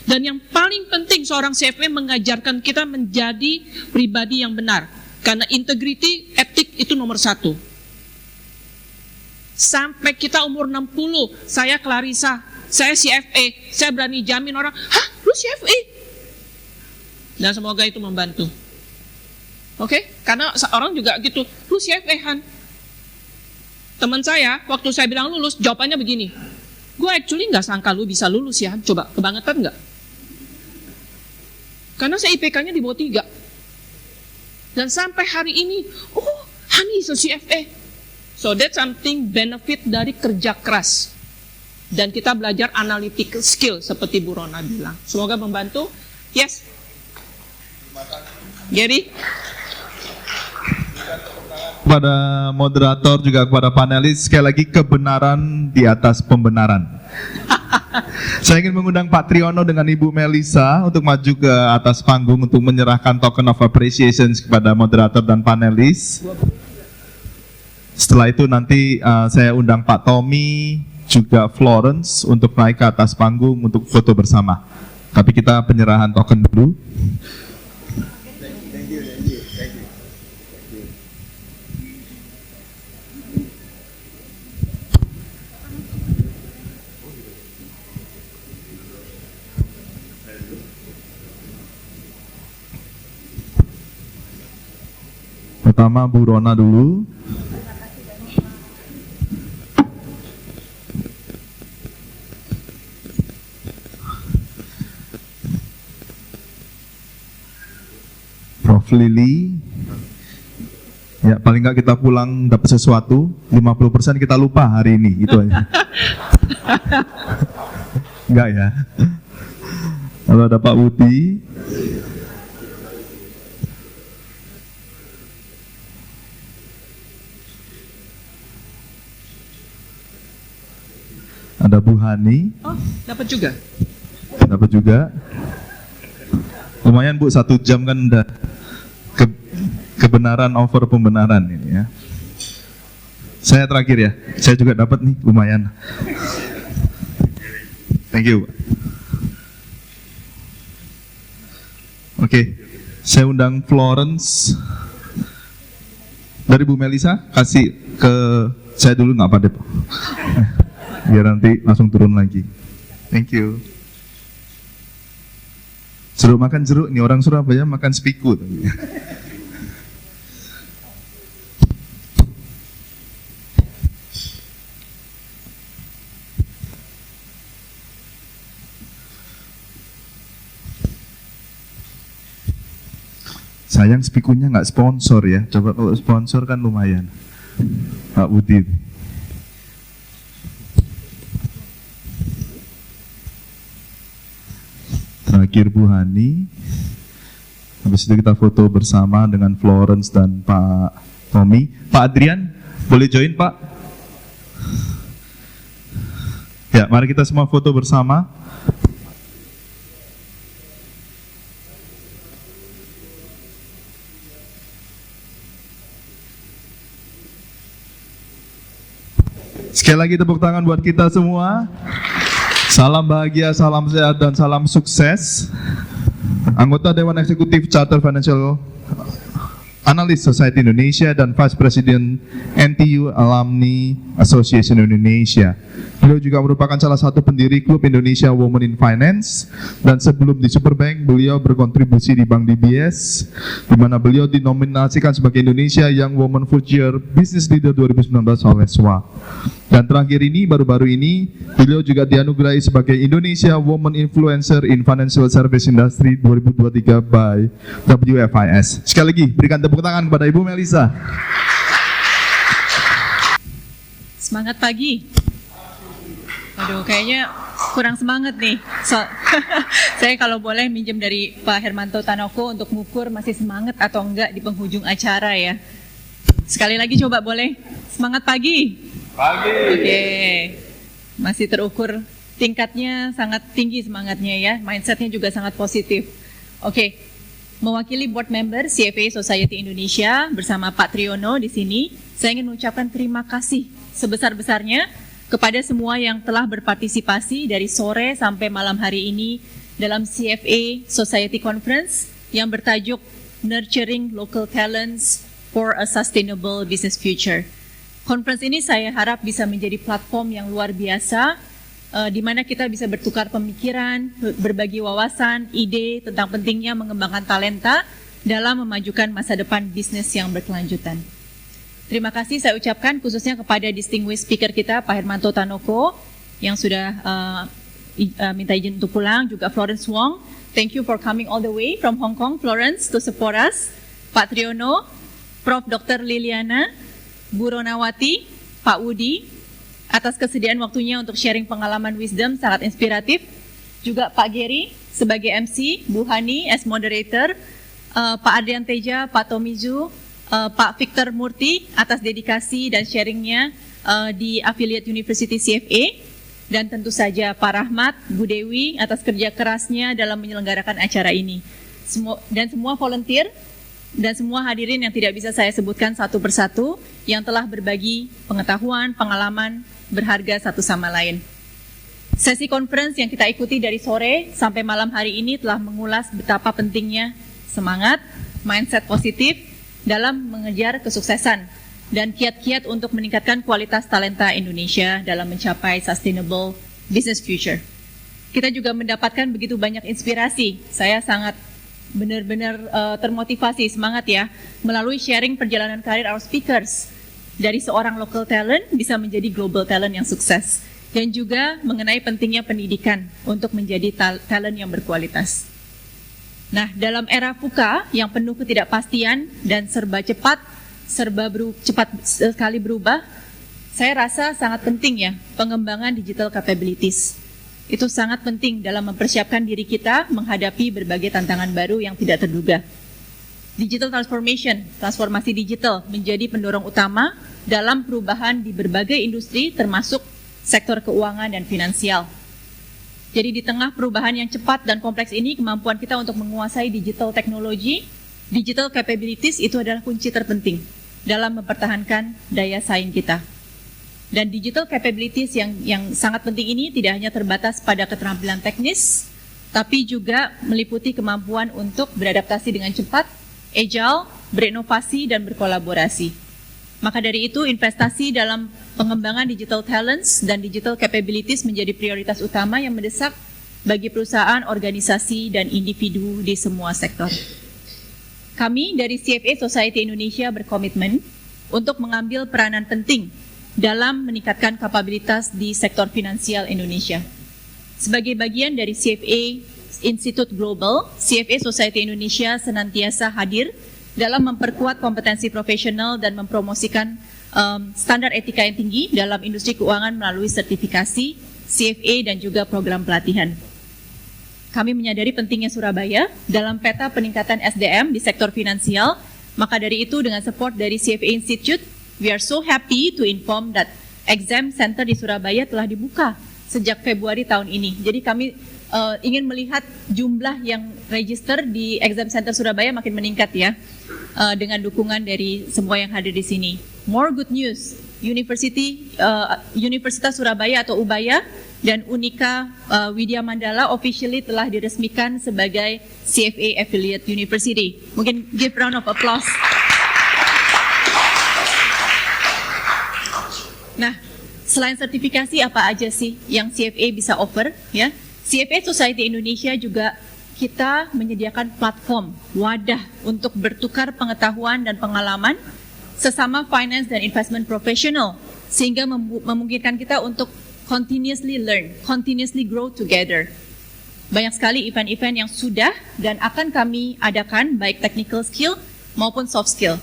Dan yang paling penting seorang CFA mengajarkan kita menjadi pribadi yang benar. Karena integrity, etik itu nomor 1. Sampai kita umur 60, saya Clarissa, saya CFA, saya berani jamin orang, hah lu CFA? Dan semoga itu membantu. Oke? Karena orang juga gitu, lu CFA Han. Teman saya, waktu saya bilang lulus, jawabannya begini, gue actually gak sangka lu bisa lulus ya Han, coba, kebangetan gak? Karena saya IPK-nya di bawah 3. Dan sampai hari ini, oh Hani is a CFA. So that's something benefit dari kerja keras. Dan kita belajar analytical skill seperti Bu Rona bilang. Semoga membantu. Yes. Gary. Kepada moderator juga kepada panelis, sekali lagi kebenaran di atas pembenaran. Saya ingin mengundang Pak Triyono dengan Ibu Melisa untuk maju ke atas panggung untuk menyerahkan token of appreciation kepada moderator dan panelis. Setelah itu nanti saya undang Pak Tommy juga Florence untuk naik ke atas panggung untuk foto bersama. Tapi kita penyerahan token dulu. Pertama Bu Rona dulu. Prof Lili. Ya, paling nggak kita pulang dapat sesuatu, 50% kita lupa hari ini, itu aja. Enggak ya. Lalu ada Pak Budi. Ada Bu Hani. Oh, dapat juga. Dapat juga. Lumayan Bu, 1 jam kan udah kebenaran over pembenaran ini ya. Saya terakhir ya. Saya juga dapat nih, lumayan. Thank you. Oke, saya undang Florence dari Bu Melisa, kasih ke saya dulu nggak apa-apa, biar nanti langsung turun lagi. Thank you. Jeruk makan jeruk, ini orang Surabaya makan spiku. Sayang spikunya nggak sponsor ya. Coba kalau sponsor kan lumayan. Pak Budi. Terakhir Bu Hani. Habis itu kita foto bersama dengan Florence dan Pak Tommy. Pak Adrian, boleh join Pak? Ya, mari kita semua foto bersama. Sekali lagi tepuk tangan buat kita semua. Salam bahagia, salam sehat, dan salam sukses. Anggota Dewan Eksekutif Charter Financial Analyst Society Indonesia dan Vice President NTU Alumni Association Indonesia. Beliau juga merupakan salah satu pendiri Klub Indonesia Women in Finance, dan sebelum di Superbank beliau berkontribusi di Bank DBS, di mana beliau dinominasikan sebagai Indonesia Young Woman Future Business Leader 2019 oleh SWA. Dan terakhir ini, baru-baru ini, beliau juga dianugerahi sebagai Indonesia Woman Influencer in Financial Service Industry 2023 by WFIS. Sekali lagi, berikan tepuk tangan kepada Ibu Melisa. Semangat pagi. Aduh, kayaknya kurang semangat nih. Saya kalau boleh minjem dari Pak Hermanto Tanoko untuk mengukur masih semangat atau enggak di penghujung acara ya. Sekali lagi coba boleh. Semangat pagi. Pagi. Oke. Masih terukur tingkatnya sangat tinggi semangatnya ya. Mindsetnya juga sangat positif. Oke. Mewakili board member CFA Society Indonesia bersama Pak Triono di sini, saya ingin mengucapkan terima kasih sebesar-besarnya kepada semua yang telah berpartisipasi dari sore sampai malam hari ini dalam CFA Society Conference yang bertajuk Nurturing Local Talents for a Sustainable Business Future. Conference ini saya harap bisa menjadi platform yang luar biasa di mana kita bisa bertukar pemikiran, berbagi wawasan, ide tentang pentingnya mengembangkan talenta dalam memajukan masa depan bisnis yang berkelanjutan. Terima kasih saya ucapkan khususnya kepada distinguished speaker kita Pak Hermanto Tanoko yang sudah minta izin untuk pulang, juga Florence Wong. Thank you for coming all the way from Hong Kong, Florence, to support us. Pak Triono, Prof. Dr. Liliana, Bu Ronawati, Pak Udi, atas kesediaan waktunya untuk sharing pengalaman wisdom sangat inspiratif. Juga Pak Gary sebagai MC, Bu Hani as moderator, Pak Adrian Teja, Pak Tomizu, Pak Victor Murti atas dedikasi dan sharingnya di Affiliate University CFA, dan tentu saja Pak Rahmat, Bu Dewi atas kerja kerasnya dalam menyelenggarakan acara ini. Dan semua volunteer dan semua hadirin yang tidak bisa saya sebutkan satu persatu yang telah berbagi pengetahuan, pengalaman berharga satu sama lain. Sesi conference yang kita ikuti dari sore sampai malam hari ini telah mengulas betapa pentingnya semangat, mindset positif dalam mengejar kesuksesan dan kiat-kiat untuk meningkatkan kualitas talenta Indonesia dalam mencapai sustainable business future. Kita juga mendapatkan begitu banyak inspirasi. Saya sangat benar-benar termotivasi, semangat ya, melalui sharing perjalanan karir our speakers dari seorang local talent bisa menjadi global talent yang sukses, dan juga mengenai pentingnya pendidikan untuk menjadi talent yang berkualitas. Nah, dalam era VUCA yang penuh ketidakpastian dan serba cepat sekali berubah, saya rasa sangat penting ya pengembangan digital capabilities. Itu sangat penting dalam mempersiapkan diri kita menghadapi berbagai tantangan baru yang tidak terduga. Digital transformation, transformasi digital menjadi pendorong utama dalam perubahan di berbagai industri termasuk sektor keuangan dan finansial. Jadi di tengah perubahan yang cepat dan kompleks ini, kemampuan kita untuk menguasai digital teknologi, digital capabilities itu adalah kunci terpenting dalam mempertahankan daya saing kita. Dan digital capabilities yang sangat penting ini tidak hanya terbatas pada keterampilan teknis, tapi juga meliputi kemampuan untuk beradaptasi dengan cepat, agile, berinovasi, dan berkolaborasi. Maka dari itu, investasi dalam pengembangan digital talents dan digital capabilities menjadi prioritas utama yang mendesak bagi perusahaan, organisasi, dan individu di semua sektor. Kami dari CFA Society Indonesia berkomitmen untuk mengambil peranan penting dalam meningkatkan kapabilitas di sektor finansial Indonesia. Sebagai bagian dari CFA Institute Global, CFA Society Indonesia senantiasa hadir dalam memperkuat kompetensi profesional dan mempromosikan standar etika yang tinggi dalam industri keuangan melalui sertifikasi, CFA, dan juga program pelatihan. Kami menyadari pentingnya Surabaya dalam peta peningkatan SDM di sektor finansial, maka dari itu dengan support dari CFA Institute, we are so happy to inform that exam center di Surabaya telah dibuka sejak Februari tahun ini. Jadi kami ingin melihat jumlah yang register di exam center Surabaya makin meningkat ya, dengan dukungan dari semua yang hadir di sini. More good news, Universitas Surabaya atau UBAYA dan Unika Widya Mandala officially telah diresmikan sebagai CFA Affiliate University. Mungkin give round of applause Nah, selain sertifikasi apa aja sih yang CFA bisa offer ya? CFA Society Indonesia juga kita menyediakan platform, wadah untuk bertukar pengetahuan dan pengalaman sesama finance dan investment professional sehingga memungkinkan kita untuk continuously learn, continuously grow together. Banyak sekali event-event yang sudah dan akan kami adakan baik technical skill maupun soft skill.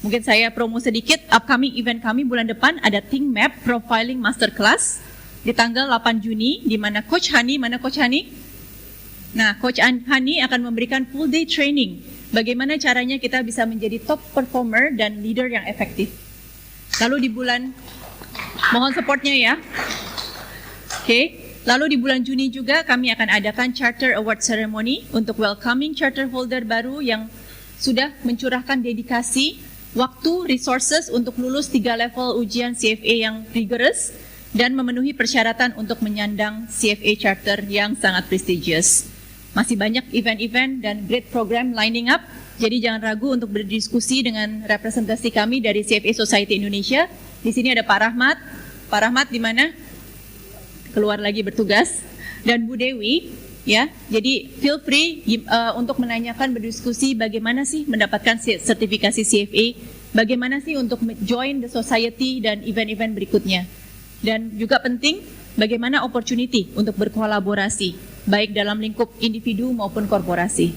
Mungkin saya promo sedikit, upcoming event kami bulan depan ada Think Map Profiling Masterclass di tanggal 8 Juni di mana Coach Hani, mana Coach Hani? Nah, Coach Hani akan memberikan full day training bagaimana caranya kita bisa menjadi top performer dan leader yang efektif. Lalu di bulan, mohon supportnya ya. Oke. Lalu di bulan Juni juga kami akan adakan Charter Award Ceremony untuk welcoming charter holder baru yang sudah mencurahkan dedikasi, waktu, resources untuk lulus 3 level ujian CFA yang rigorous dan memenuhi persyaratan untuk menyandang CFA Charter yang sangat prestigious. Masih banyak event-event dan great program lining up, jadi jangan ragu untuk berdiskusi dengan representasi kami dari CFA Society Indonesia. Di sini ada Pak Rahmat. Pak Rahmat di mana? Keluar lagi bertugas. Dan Bu Dewi, ya. Jadi feel free untuk menanyakan, berdiskusi bagaimana sih mendapatkan sertifikasi CFA, bagaimana sih untuk join the society dan event-event berikutnya. Dan juga penting bagaimana opportunity untuk berkolaborasi baik dalam lingkup individu maupun korporasi.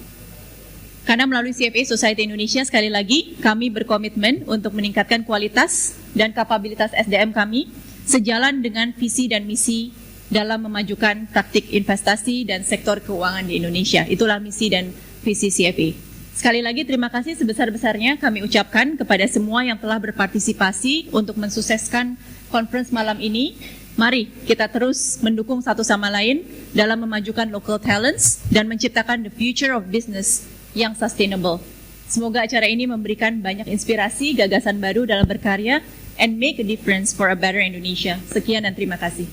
Karena melalui CFA Society Indonesia sekali lagi kami berkomitmen untuk meningkatkan kualitas dan kapabilitas SDM kami sejalan dengan visi dan misi dalam memajukan praktik investasi dan sektor keuangan di Indonesia. Itulah misi dan visi CFA. Sekali lagi terima kasih sebesar-besarnya kami ucapkan kepada semua yang telah berpartisipasi untuk mensukseskan conference malam ini. Mari kita terus mendukung satu sama lain dalam memajukan local talents dan menciptakan the future of business yang sustainable. Semoga acara ini memberikan banyak inspirasi, gagasan baru dalam berkarya and make a difference for a better Indonesia. Sekian dan terima kasih.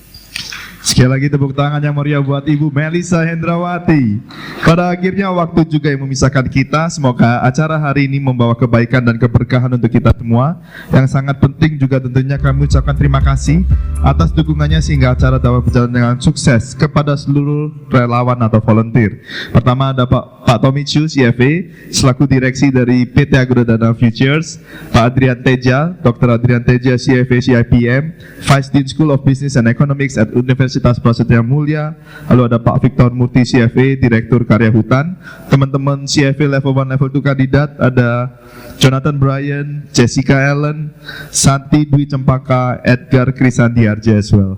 Sekali lagi tepuk tangan yang meriah buat Ibu Melisa Hendrawati. Pada akhirnya waktu juga yang memisahkan kita. Semoga acara hari ini membawa kebaikan dan keberkahan untuk kita semua. Yang sangat penting juga tentunya kami ucapkan terima kasih atas dukungannya sehingga acara dapat berjalan dengan sukses kepada seluruh relawan atau volunteer. Pertama ada Pak Tommy Chu, CFA, selaku direksi dari PT Agrodana Futures. Pak Adrian Teja, Dr. Adrian Teja, CFA CIPM, Vice Dean School of Business and Economics at Universitas Prasetya Mulia. Lalu ada Pak Victor Murti, CFA, Direktur Karya Hutan. Teman-teman CFA level 1, level 2 kandidat ada Jonathan Bryan, Jessica Ellen, Santi Dwi Cempaka, Edgar Krisandiarja as well.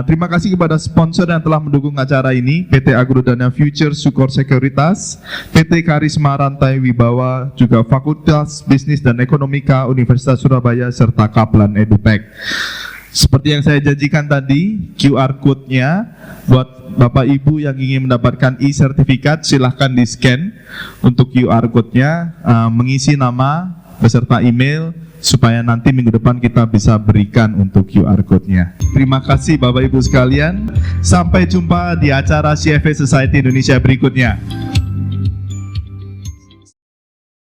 Terima kasih kepada sponsor yang telah mendukung acara ini, PT Agrodana Future Sukor Sekuritas, PT Karisma Rantai Wibawa, juga Fakultas Bisnis dan Ekonomika Universitas Surabaya, serta Kaplan EduTech. Seperti yang saya janjikan tadi, QR code-nya buat Bapak Ibu yang ingin mendapatkan e-sertifikat silahkan di-scan untuk QR code-nya, mengisi nama beserta email supaya nanti minggu depan kita bisa berikan untuk QR code-nya. Terima kasih Bapak Ibu sekalian, sampai jumpa di acara CFA Society Indonesia berikutnya.